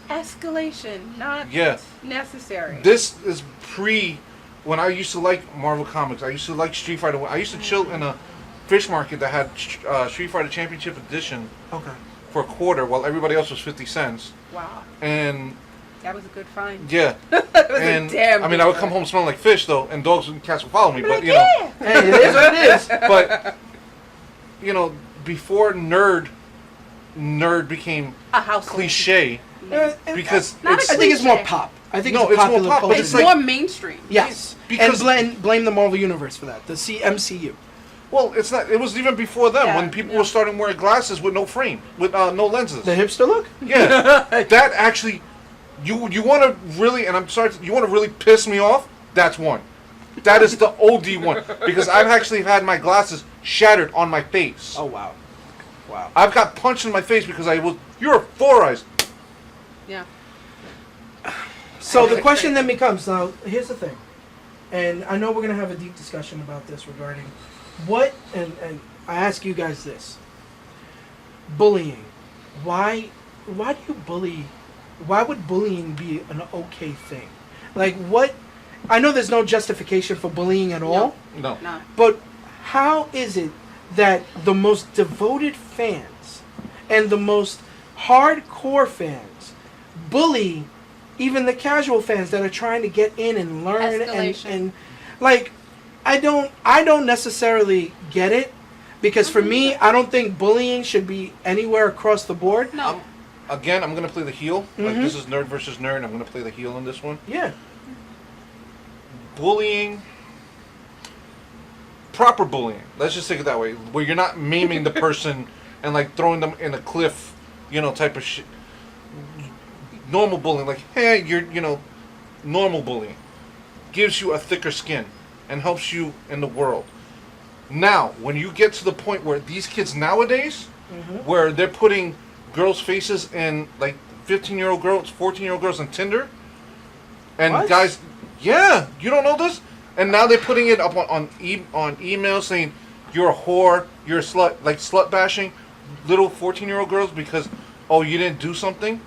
Escalation, not Yeah. necessary. This is when I used to like Marvel Comics. I used to like Street Fighter. I used to chill in a fish market that had Street Fighter Championship Edition Okay. for a quarter while everybody else was 50 cents. Wow, And that was a good find. yeah. That was And a damn I mean, good I would come find. home smelling like fish though, and dogs and cats would follow me, but Like, yeah. Hey, it is what it is. but before nerd became A household. cliche because Not it's a I think it's more cliche. pop. I think No, it's it's more popular pop, but culture. It's like- more mainstream. Yes, Because- and blame the Marvel Universe for that. The MCU. well, it's not. It was even before them Yeah, when people yeah. were starting wearing glasses with no frame, with no lenses. The hipster look. Yeah, that actually, you want to really, and I'm sorry, you want to really piss me off. That's one. That is the OD one because I've actually had my glasses shattered on my face. Oh wow, wow. I've got punched in my face because you're four eyes. Yeah. So the question then becomes, now, here's the thing, and I know we're going to have a deep discussion about this regarding what, and I ask you guys this, bullying. Why do you bully, why would bullying be an okay thing? Like what, I know there's no justification for bullying at all, No. No. but how is it that the most devoted fans and the most hardcore fans bully even the casual fans that are trying to get in and learn Escalation. and like, I don't necessarily get it, because for me, I don't think bullying should be anywhere across the board. No. I'm going to play the heel. Like, this is Nerd versus Nerd. I'm going to play the heel in this one. Yeah. Bullying, proper bullying, let's just take it that way, where you're not maiming the person and like throwing them in a cliff, type of shit. Normal bullying, like, hey, normal bullying gives you a thicker skin and helps you in the world. Now, when you get to the point where these kids nowadays, where they're putting girls' faces in, like, 15-year-old girls, 14-year-old girls on Tinder, and What? guys, yeah, you don't know this? And now they're putting it up on email saying, you're a whore, you're a slut, like slut bashing little 14-year-old girls because, oh, you didn't do something?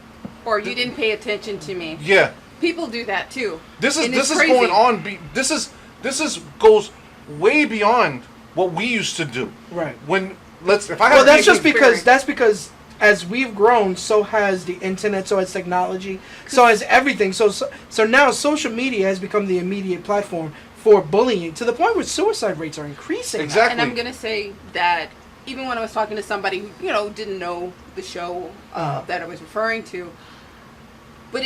Or you didn't pay attention to me. Yeah. People do that too. This is And it's going crazy. on. This is goes way beyond what we used to do. Right. If I have Well, that's anything- just because as we've grown, so has the internet, so has technology, so has everything. So now social media has become the immediate platform for bullying, to the point where suicide rates are increasing. Exactly. And I'm gonna say that even when I was talking to somebody who didn't know the show that I was referring to, but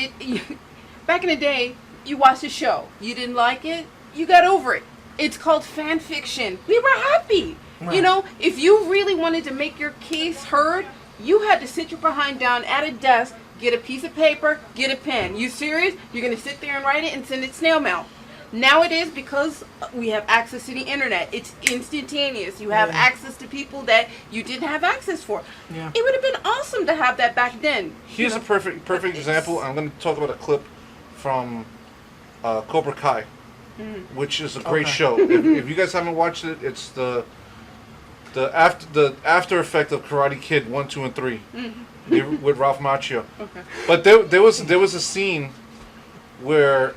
back in the day, you watched the show, you didn't like it, you got over it. It's called fan fiction. We were happy. Right. If you really wanted to make your case heard, you had to sit your behind down at a desk, get a piece of paper, get a pen. You serious? You're gonna sit there and write it and send it snail mail. Nowadays, because we have access to the internet, it's instantaneous. You have access to people that you didn't have access for. Yeah. It would have been awesome to have that back then. Here's a perfect example. I'm going to talk about a clip from Cobra Kai, which is a great show. If you guys haven't watched it, it's the after effect of Karate Kid 1, 2, and 3 with Ralph Macchio. Okay. But there was a scene where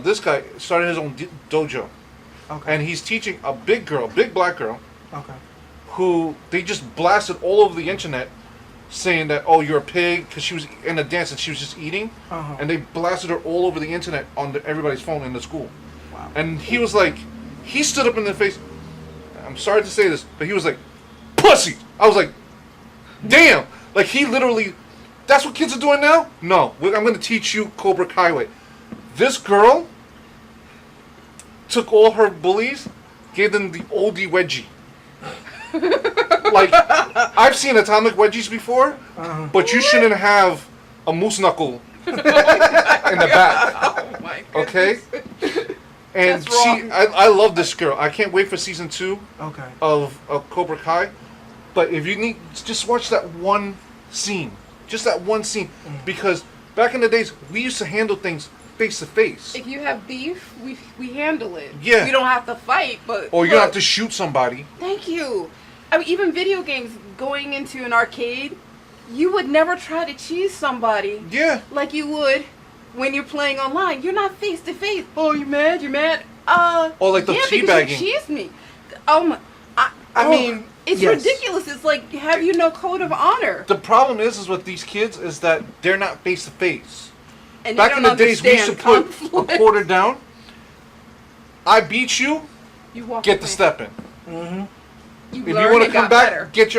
this guy started his own dojo, Okay. and he's teaching a big black girl, Okay. who they just blasted all over the internet, saying that, oh, you're a pig, because she was in a dance and she was just eating, and they blasted her all over the internet on everybody's phone in the school. Wow. And he was like, he stood up in their face. I'm sorry to say this, but he was like, pussy. I was like, damn. Like, he literally, that's what kids are doing now? No, I'm going to teach you Cobra Kai way. This girl took all her bullies, gave them the oldie wedgie. Like, I've seen atomic wedgies before, but you shouldn't have a moose knuckle in the back. Oh my goodness. Okay? And That's wrong. I love this girl. I can't wait for season 2 Okay. of Cobra Kai. But if you need, just watch that one scene. Just that one scene. Because back in the days, we used to handle things face to face. If you have beef, we handle it. Yeah. We don't have to fight, but Or you don't have to shoot somebody. Thank you. I mean, even video games, going into an arcade, you would never try to cheese somebody Yeah. like you would when you're playing online. You're not face to face. Oh, you mad? You're mad? Or like the yeah, teabagging. because you cheesed me. Oh my. I mean, it's yes. ridiculous. It's like, have you no code of honor? The problem is with these kids is that they're not face to face. And Back they in don't the days, we used to understand put a conflict. quarter down. I beat you. You walk Get the away. step in. You If you learned want to and come got back, better. get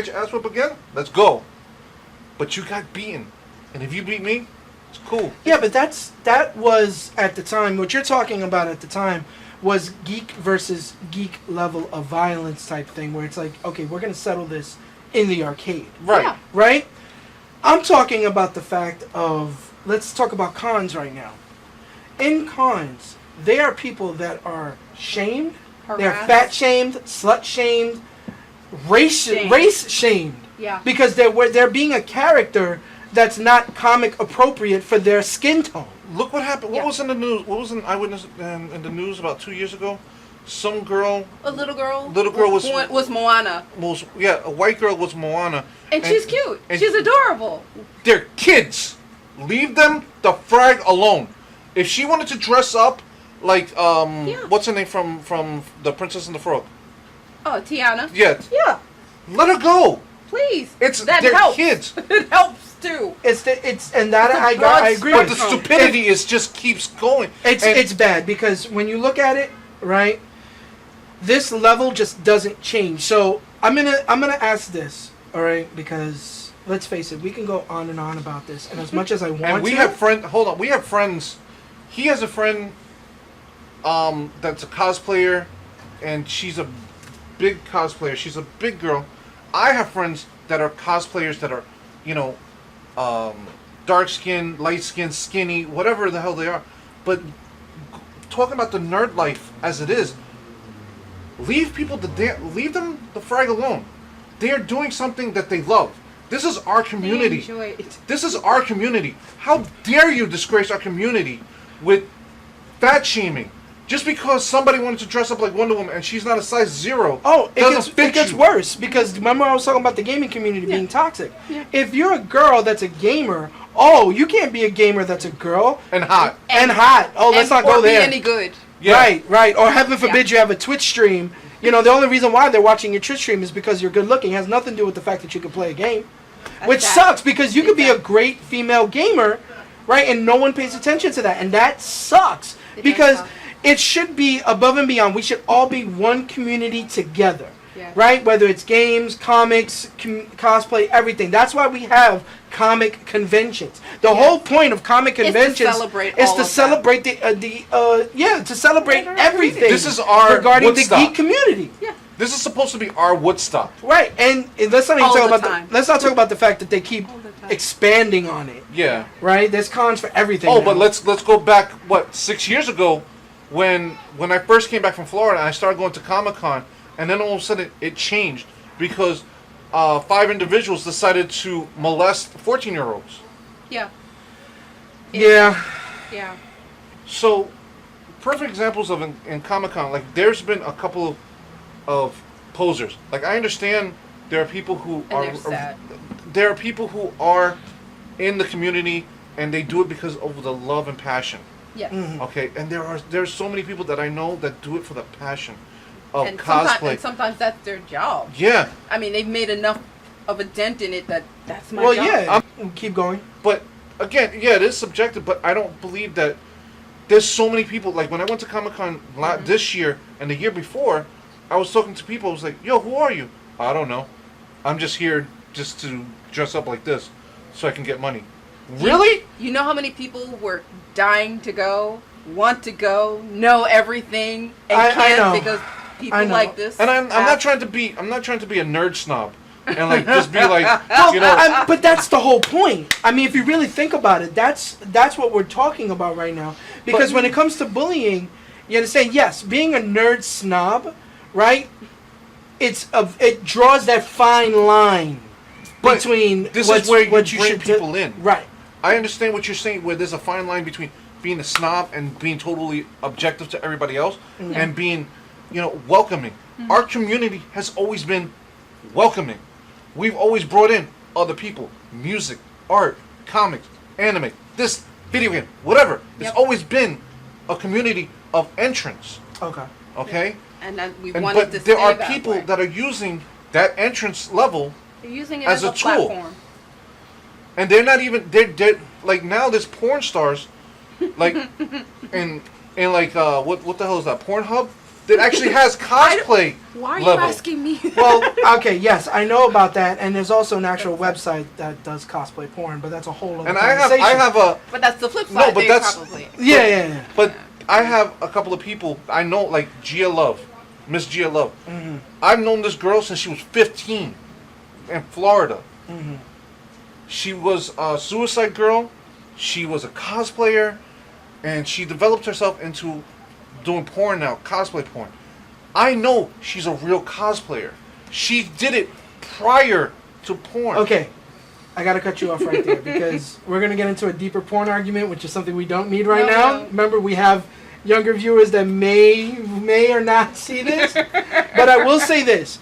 your ass whipped again. Let's go. But you got beaten, and if you beat me, it's cool. Yeah, but that was at the time. What you're talking about at the time was geek versus geek level of violence type thing, where it's like, okay, we're gonna settle this in the arcade, Right. Yeah. right? I'm talking about the fact of, let's talk about cons right now. In cons, they are people that are shamed, they're Harassed. fat shamed, slut shamed, Shamed. race shamed. Yeah. Because they're being a character that's not comic appropriate for their skin tone. Look what happened. What Yeah. was in the news? What was in Eyewitness in the news about 2 years ago? Some girl, A little girl. was Moana, a white girl was Moana. and she's cute. and She's adorable. They're kids. Leave them the frag alone. If she wanted to dress up like what's her name from The Princess and the Frog? Oh, Tiana. Yeah. Yeah. Let her go. Please. They're helps. kids. It helps. too. I agree. But the stupidity just keeps going. It's bad because when you look at it, right, this level just doesn't change. So I'm gonna ask this, all right, because let's face it, we can go on and on about this, and as much as I want and we have friends. Hold on, we have friends. He has a friend that's a cosplayer, and she's a big cosplayer. She's a big girl. I have friends that are cosplayers that are, dark skin, light skin, skinny, whatever the hell they are. But talking about the nerd life as it is, leave them the frag alone. They are doing something that they love. This is our community. They enjoy it. This is our community. How dare you disgrace our community with fat shaming? Just because somebody wanted to dress up like Wonder Woman and she's not a size 0. Oh, it gets you. worse because remember I was talking about the gaming community being toxic. Yeah. If you're a girl that's a gamer, you can't be a gamer that's a girl And hot. and hot. Oh, let's not go there. Or be any good. Yeah. Right. Or heaven forbid you have a Twitch stream. The only reason why they're watching your Twitch stream is because you're good looking. It has nothing to do with the fact that you can play a game. Which sucks because you could be a great female gamer, right? And no one pays attention to that. And that sucks. Because it should be above and beyond. We should all be one community together. Yeah. Right? Whether it's games, comics, cosplay, everything. That's why we have comic conventions. The whole point of comic conventions is to celebrate to celebrate everything. This is our regarding Woodstock. the geek community. Yeah. This is supposed to be our Woodstock. Right, and let's not even All talk the about time. let's not talk about the fact that they keep All the time. expanding on it. Yeah. Right, there's cons for everything. Oh, now. but let's go back 6 years ago, when I first came back from Florida and I started going to Comic-Con, and then all of a sudden it changed because 5 individuals decided to molest 14-year-olds. Yeah. Yeah. Yeah. So, perfect examples of in Comic-Con, like there's been a couple of posers. Like I understand there are people who And they're sad. there are people who are in the community and they do it because of the love and passion. Yes. Okay, and there's so many people that I know that do it for the passion of And cosplay. sometimes that's their job. Yeah, I mean, they've made enough of a dent in it that's my Well, job. yeah. Keep going. but again, yeah, it is subjective. But I don't believe that there's so many people. Like when I went to Comic-Con this year and the year before, I was talking to people. I was like, "Yo, who are you?" I don't know. I'm just here just to dress up like this so I can get money. Really? You know how many people were dying to go, want to go, know everything, and I can't know. because people I know. like this. And I'm not trying to be a nerd snob and like just be like, But that's the whole point. I mean, if you really think about it, that's what we're talking about right now. Because when it comes to bullying, you understand? Yes, being a nerd snob, right? It draws that fine line But between this is where you what bring people in. Right. I understand what you're saying, where there's a fine line between being a snob and being totally objective to everybody else, and being, welcoming. Our community has always been welcoming. We've always brought in other people, music, art, comics, anime, this video game, whatever. It's always been a community of entrance. Okay. Okay. And then we And, wanted but to there stay are that people way. that are using that entrance level, They're using it as as, a a tool. platform. and they're not even they're like now there's porn stars, like in like what the hell is that, Pornhub, that actually has cosplay Why are you level. asking me? Well, okay, yes, I know about that, and there's also an actual website that does cosplay porn, but that's a whole other And conversation. I have a But that's the flip side. No, but they that's- probably. Yeah. but I have a couple of people I know, like Gia Love, Miss Gia Love. I've known this girl since she was 15 in Florida. She was a suicide girl. She was a cosplayer, and she developed herself into doing porn now, cosplay porn. I know she's a real cosplayer. She did it prior to porn. Okay, I gotta cut you off right there because we're gonna get into a deeper porn argument, which is something we don't need right No, now. no. Remember, we have younger viewers that may or not see this, but I will say this: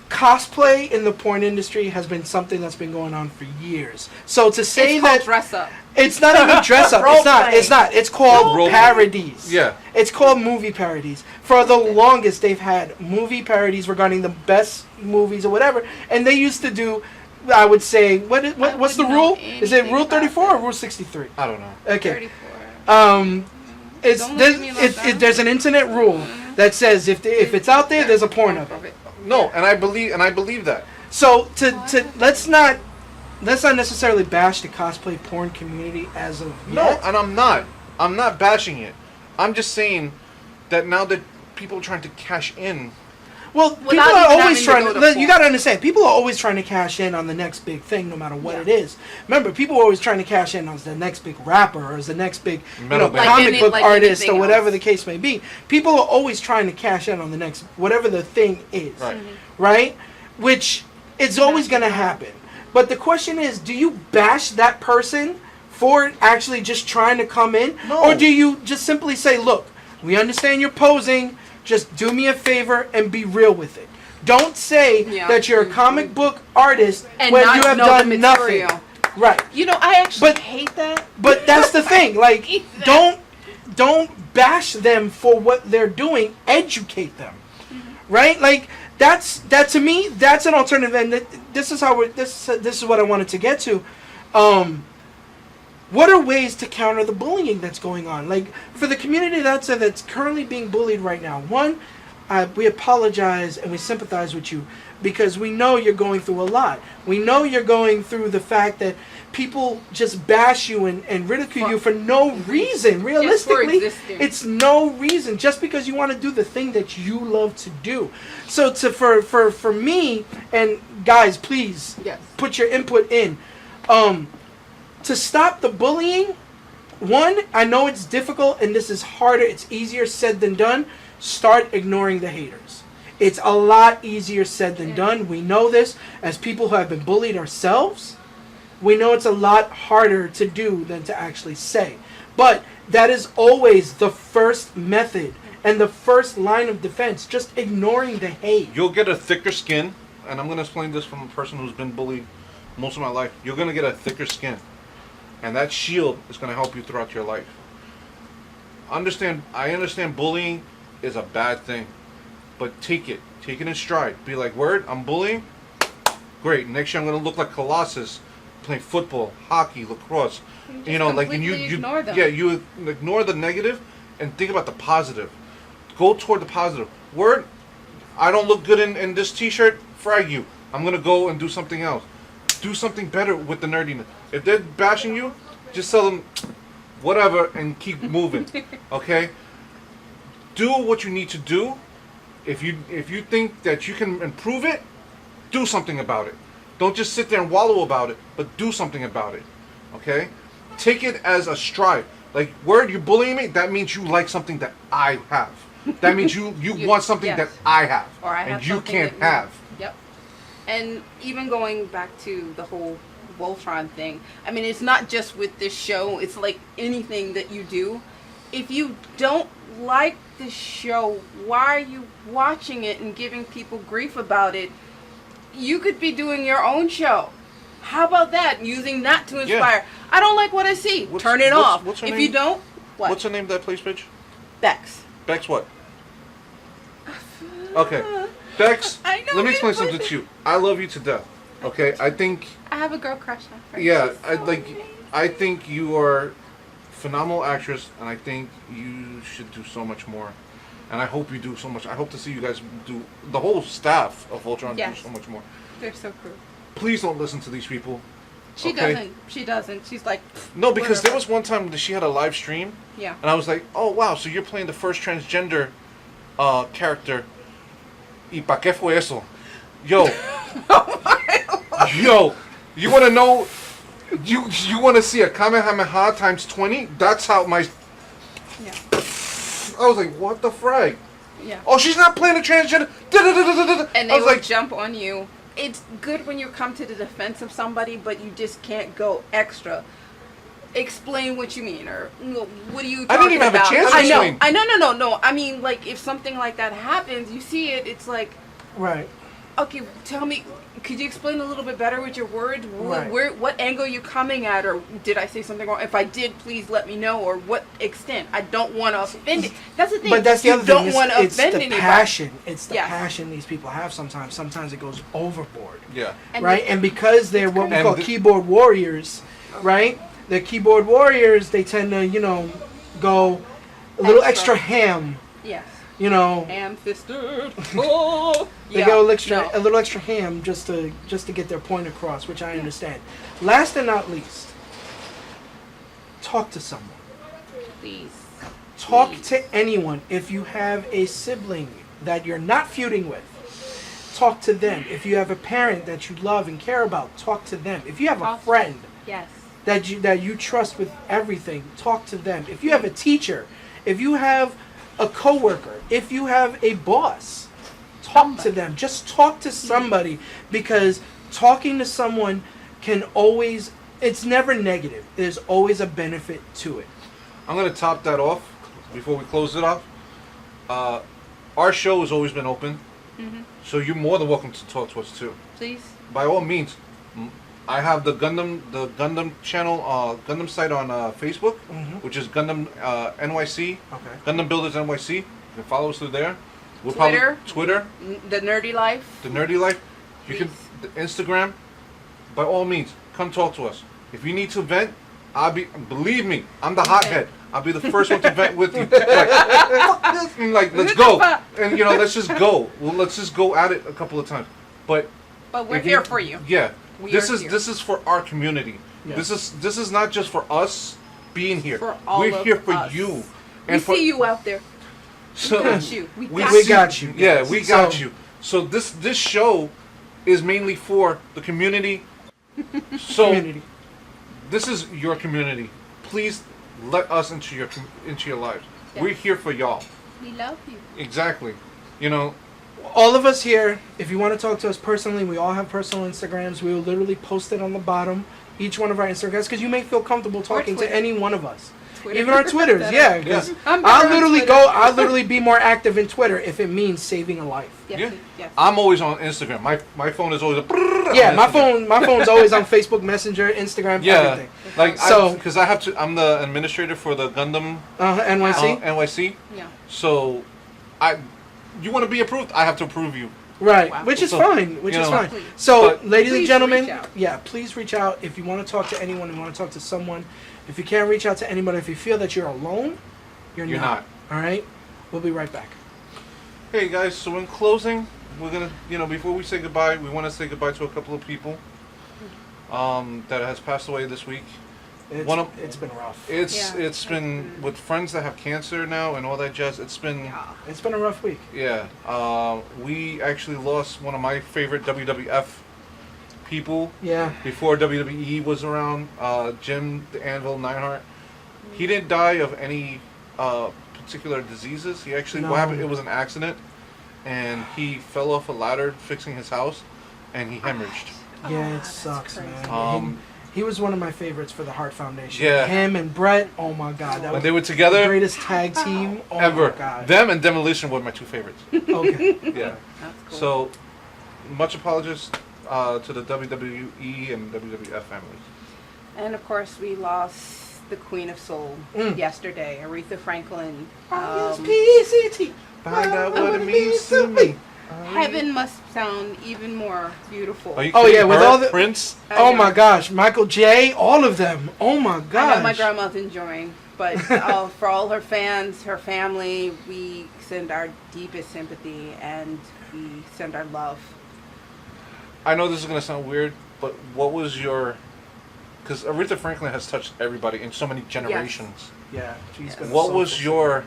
cosplay in the porn industry has been something that's been going on for years. So to say It's called that dress up. it's not even dress up, it's not. It's called Role play. parodies. Yeah. It's called movie parodies. For the longest, they've had movie parodies regarding the best movies or whatever, and they used to do I would say, what's the rule? Is it Rule 34 or Rule 63? I don't know. Okay. 34. There's an internet rule that says if it's out there, there's a porn of it. No, and I believe that. So let's not necessarily bash the cosplay porn community as of yet. No, and I'm not bashing it. I'm just saying that now that people are trying to cash in. Well, people are always trying to. You got to understand, people are always trying to cash in on the next big thing, no matter what it is. Remember, people are always trying to cash in on the next big rapper or the next big, comic book artist or whatever the case may be. People are always trying to cash in on the next whatever the thing is, right? Which is always going to happen. But the question is, do you bash that person for actually just trying to come in, or do you just simply say, "Look, we understand you're posing. Just do me a favor and be real with it. Don't say that you're a comic book artist and when you have done nothing." Right. You know, I actually hate that. But that's the thing. Like, don't bash them for what they're doing. Educate them. Right? Like, that to me, that's an alternative. And this is how this is what I wanted to get to. What are ways to counter the bullying that's going on? Like, for the community that's currently being bullied right now, one, we apologize and we sympathize with you because we know you're going through a lot. We know you're going through the fact that people just bash you and ridicule you for no reason. Realistically, it's no reason. Just because you want to do the thing that you love to do. So for me, and guys, please put your input in. To stop the bullying, one, I know it's difficult and this is harder. It's easier said than done. Start ignoring the haters. It's a lot easier said than done. We know this as people who have been bullied ourselves. We know it's a lot harder to do than to actually say. But that is always the first method and the first line of defense, just ignoring the hate. You'll get a thicker skin, and I'm going to explain this from a person who's been bullied most of my life. You're going to get a thicker skin. And that shield is going to help you throughout your life. I understand bullying is a bad thing. But take it in stride. Be like, word, I'm bullying? Great. Next year I'm going to look like Colossus playing football, hockey, lacrosse. You know, like, and you ignore them. Yeah, you ignore the negative and think about the positive. Go toward the positive. Word, I don't look good in this t-shirt, frag you. I'm going to go and do something else. Do something better with the nerdiness. If they're bashing you, just tell them whatever and keep moving. Okay? Do what you need to do. If you think that you can improve it, do something about it. Don't just sit there and wallow about it, but do something about it. Okay? Take it as a stride. Like, word, you're bullying me, that means you like something that I have. That means you want something that I have. Or I have and you can't have. Yep. And even going back to the whole Voltron thing, I mean, it's not just with this show, it's like anything that you do. If you don't like the show, why are you watching it and giving people grief about it? You could be doing your own show. How about that? Using that to inspire. Yeah. I don't like what I see. Turn it off. If name? You don't, what? What's the name of that place, bitch? Bex. Bex what? Okay. Bex, let me explain something to you. I love you to death. Okay? I think... I have a girl crush on her. Yeah, I think you are a phenomenal actress, and I think you should do so much more. And I hope you do so much. I hope to see you guys do... The whole staff of Voltron do so much more. They're so cool. Please don't listen to these people. She doesn't. She doesn't. She's like... No, because there was one time that she had a live stream. Yeah. And I was like, oh, wow, so you're playing the first transgender character. ¿Y pa' qué fue eso? Yo. Yo. You want to know... You want to see a Kamehameha times 20? That's how my... Yeah. I was like, what the frag? Yeah. Oh, she's not playing a transgender. And they will jump on you. It's good when you come to the defense of somebody, but you just can't go extra. Explain what you mean, or what are you talking about? I didn't even have a chance to explain. No. I mean, like, if something like that happens, you see it, it's like... Right. Okay, tell me. Could you explain a little bit better with your words? Right. What angle are you coming at, or did I say something wrong? If I did, please let me know. Or what extent? I don't want to offend. That's the thing. But that's the other thing. You don't want to offend the anybody. passion. It's the Yes. passion these people have sometimes. Sometimes it goes overboard. Yeah. And Right? And because they're what we And call keyboard warriors, right? The keyboard warriors, they tend to, go a little extra ham. Yes. Ham-fisted. Oh. They go a little extra ham just to get their point across, which I understand. Last and not least, talk to someone. Please. Talk Please. to anyone. If you have a sibling that you're not feuding with, talk to them. If you have a parent that you love and care about, talk to them. If you have a friend Yes. that you trust with everything, talk to them. If you have a teacher, if you have a coworker, if you have a boss, talk to them. Just talk to somebody, because talking to someone can always, it's never negative. There's always a benefit to it. I'm going to top that off before we close it off. Our show has always been open, so you're more than welcome to talk to us too. Please. By all means. I have the Gundam channel, Gundam site on Facebook, which is Gundam NYC, Okay. Gundam Builders NYC. You can follow us through there. Twitter. Twitter, The Nerdy Life. the Nerdy Life. You can the Instagram. By all means, come talk to us. If you need to vent, believe me, I'm the hothead. I'll be the first one to vent with you. Like, let's go, and let's just go. Well, let's just go at it a couple of times. But we're if here for you. Yeah. This here. is for our community. Yeah. This is not just for us being here. For all We're of here for us. you. We see you out there. So We got you. We We got got you. Yeah, guys. we got So- you. So this show is mainly for the community. So Community. this is your community. Please let us into your lives. Yes. We're here for y'all. We love you. Exactly. All of us here, if you want to talk to us personally, we all have personal Instagrams. We will literally post it on the bottom, each one of our Instagrams, because you may feel comfortable talking to Twitter. any one of us. Twitter. Even our Twitters, yeah. Because I'm better on I'll Twitter. literally be more active in Twitter if it means saving a life. Yes. Yeah. Yes. I'm always on Instagram. My phone is always Yeah, my Instagram. phone's always on Facebook Messenger, Instagram, Yeah, everything. like So- because I'm the administrator for the Gundam NYC. NYC. Yeah. So, you want to be approved? I have to approve you. Right, Wow. which is So, fine, which you is know, fine. Please. So, But- ladies and Please gentlemen, reach out. yeah, please reach out if you want to talk to anyone, you want to talk to someone. If you can't reach out to anybody, if you feel that you're alone, you're not. All right? We'll be right back. Hey guys, so in closing, we're gonna, before we say goodbye, we want to say goodbye to a couple of people that has passed away this week. It's been rough. It's been with friends that have cancer now and all that jazz. It's been It's been a rough week. we actually lost one of my favorite WWF people Yeah. before WWE was around. Jim the Anvil Neidhart. He didn't die of any particular diseases. He actually No. what happened? It was an accident, and he fell off a ladder fixing his house, and he hemorrhaged. Yeah, it that's sucks, crazy. man. He was one of my favorites for the Heart Foundation. Yeah. Him and Brett, oh my God. That When was they were the together greatest tag team ever. Oh my God. Them and Demolition were my two favorites. Okay. Yeah. That's cool. So, much apologies to the WWE and WWF families. And of course, we lost the Queen of Soul yesterday, Aretha Franklin. R-E-S-P-E-C-T. Find out what it means to me. Heaven must sound even more beautiful. Are you Oh, kidding? yeah, with Her, all the- Prince. I Oh know. my gosh, Michael J, all of them. Oh my I gosh. know my grandma's enjoying, but for all her fans, her family, we send our deepest sympathy and we send our love. I know this is gonna sound weird, but what was your? Because Aretha Franklin has touched everybody in so many generations. Yeah, she's been What so was fulfilled. your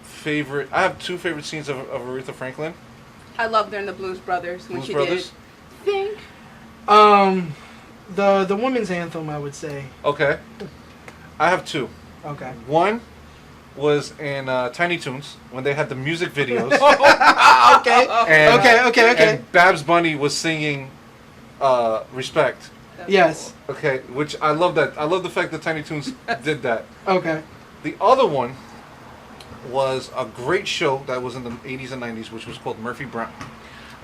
favorite? I have two favorite scenes of Aretha Franklin. I loved her in the Blues Brothers when Blues she Brothers. did. Think. The women's anthem, I would say. Okay. I have two. Okay. One was in Tiny Toons when they had the music videos. Okay. And, Okay. And Babs Bunny was singing "Respect." Yes. Okay, which I love that. I love the fact that Tiny Toons did that. Okay. The other one was a great show that was in the 80s and 90s, which was called Murphy Brown.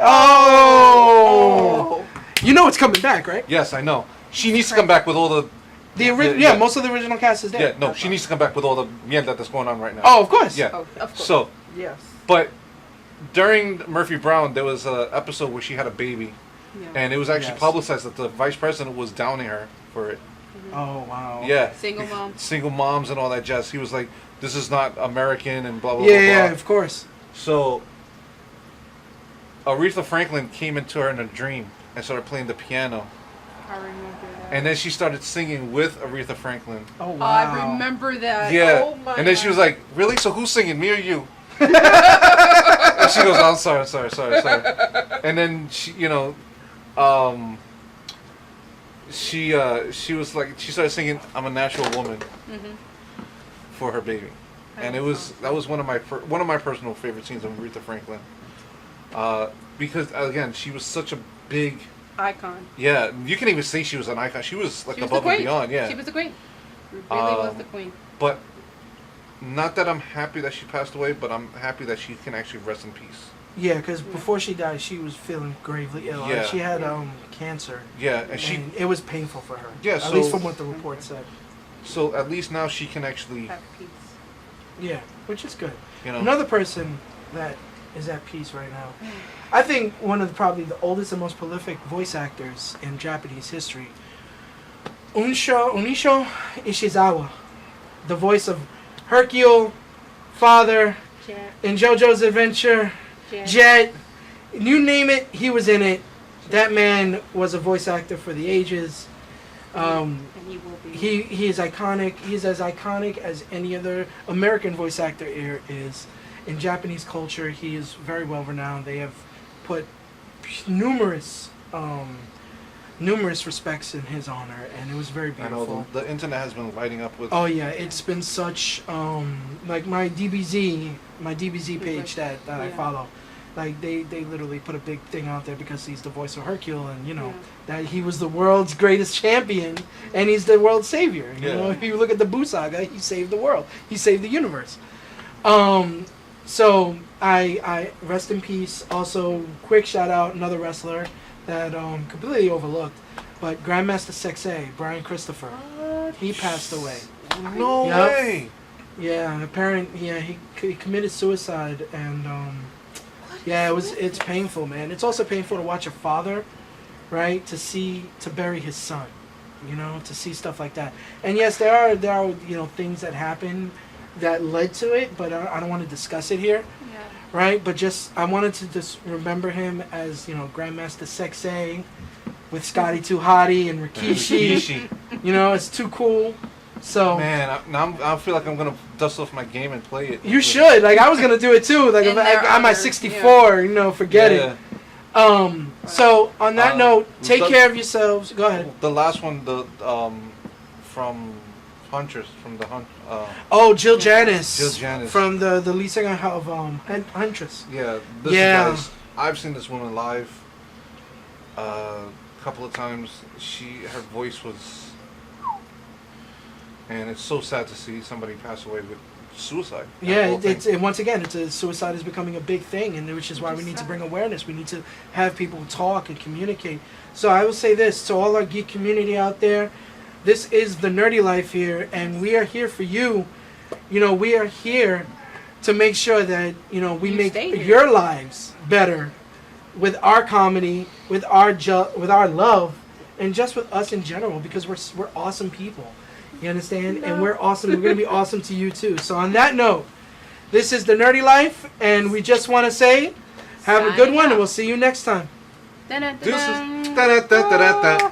Oh. You know it's coming back, right? Yes, I know. She needs to come back with all the... Most of the original cast is there. Yeah, no, she needs to come back with all the mierda that's going on right now. Oh, of course. Yeah. Oh, of course. So, yes. but during Murphy Brown, there was an episode where she had a baby. Yeah. And it was actually publicized that the vice president was downing her for it. Oh, wow. Yeah. Single moms. Single moms and all that jazz. He was like, this is not American and blah, blah, blah, Yeah, blah. of course. So, Aretha Franklin came into her in a dream and started playing the piano. I remember that. And then she started singing with Aretha Franklin. Oh, wow. I remember that. Yeah. Oh, my And then she was God. like, really? So who's singing, me or you? And she goes, oh, I'm sorry. And then she, she was like, she started singing "I'm a Natural Woman" for her baby, and that was one of my personal favorite scenes of Aretha Franklin, because again she was such a big icon. Yeah, you can even say she was an icon. She was like She was above the and queen. beyond. Yeah, She was the queen. She really was the queen. But not that I'm happy that she passed away, but I'm happy that she can actually rest in peace. Yeah, because before she died, she was feeling gravely ill. Yeah. She had cancer. Yeah, and it was painful for her. Yeah, at least from what the report said. So at least now she can actually Have peace. Yeah, which is good. You know. Another person that is at peace right now. I think one of probably the oldest and most prolific voice actors in Japanese history. Unsho Ishizuka, the voice of Hercule, Father, Jet. in JoJo's Adventure, Jet, you name it, he was in it. That man was a voice actor for the ages. And he will be. He is iconic. He's as iconic as any other American voice actor is. In Japanese culture, he is very well renowned. They have put numerous respects in his honor, and it was very beautiful. I know the internet has been lighting up with. Oh yeah, it's been such like my DBZ page that I follow. Like they literally put a big thing out there because he's the voice of Hercule, and that he was the world's greatest champion, and he's the world's savior. You know, if you look at the Buu Saga, he saved the world, he saved the universe. So I rest in peace. Also, quick shout out another wrestler that completely overlooked, but Grandmaster Sexay, Brian Christopher, he passed away. No way. Yeah, he committed suicide, and it's painful, man. It's also painful to watch a father, right, to bury his son, to see stuff like that. And yes, there are things that happen that led to it, but I don't want to discuss it here. Yeah. Right? But I wanted to just remember him as, Grandmaster Sexay with Scotty Too Hottie and Rikishi. It's too cool. So man, I feel like I'm gonna dust off my game and play it. You should. Like I was gonna do it too. Like if I got my 64, forget it. So on that note, take care of yourselves. Go ahead. The last one, from Huntress, from the Jill Janus. Jill Janus. From the lead singer of Huntress. Yeah. Guys, I've seen this woman live a couple of times. Her voice was, and it's so sad to see somebody pass away with suicide. Yeah, once again, suicide is becoming a big thing, and which is why we need to bring awareness. We need to have people talk and communicate. So I will say this to all our geek community out there. This is the Nerdy Life here, and we are here for you. We are here to make sure that, we make your lives better with our comedy, with our love, and just with us in general, because we're awesome people. You understand? And we're awesome. We're going to be awesome to you, too. So on that note, this is the Nerdy Life, and we just want to say, have a good one, and we'll see you next time. Deuces. Da-da-da-da-da-da.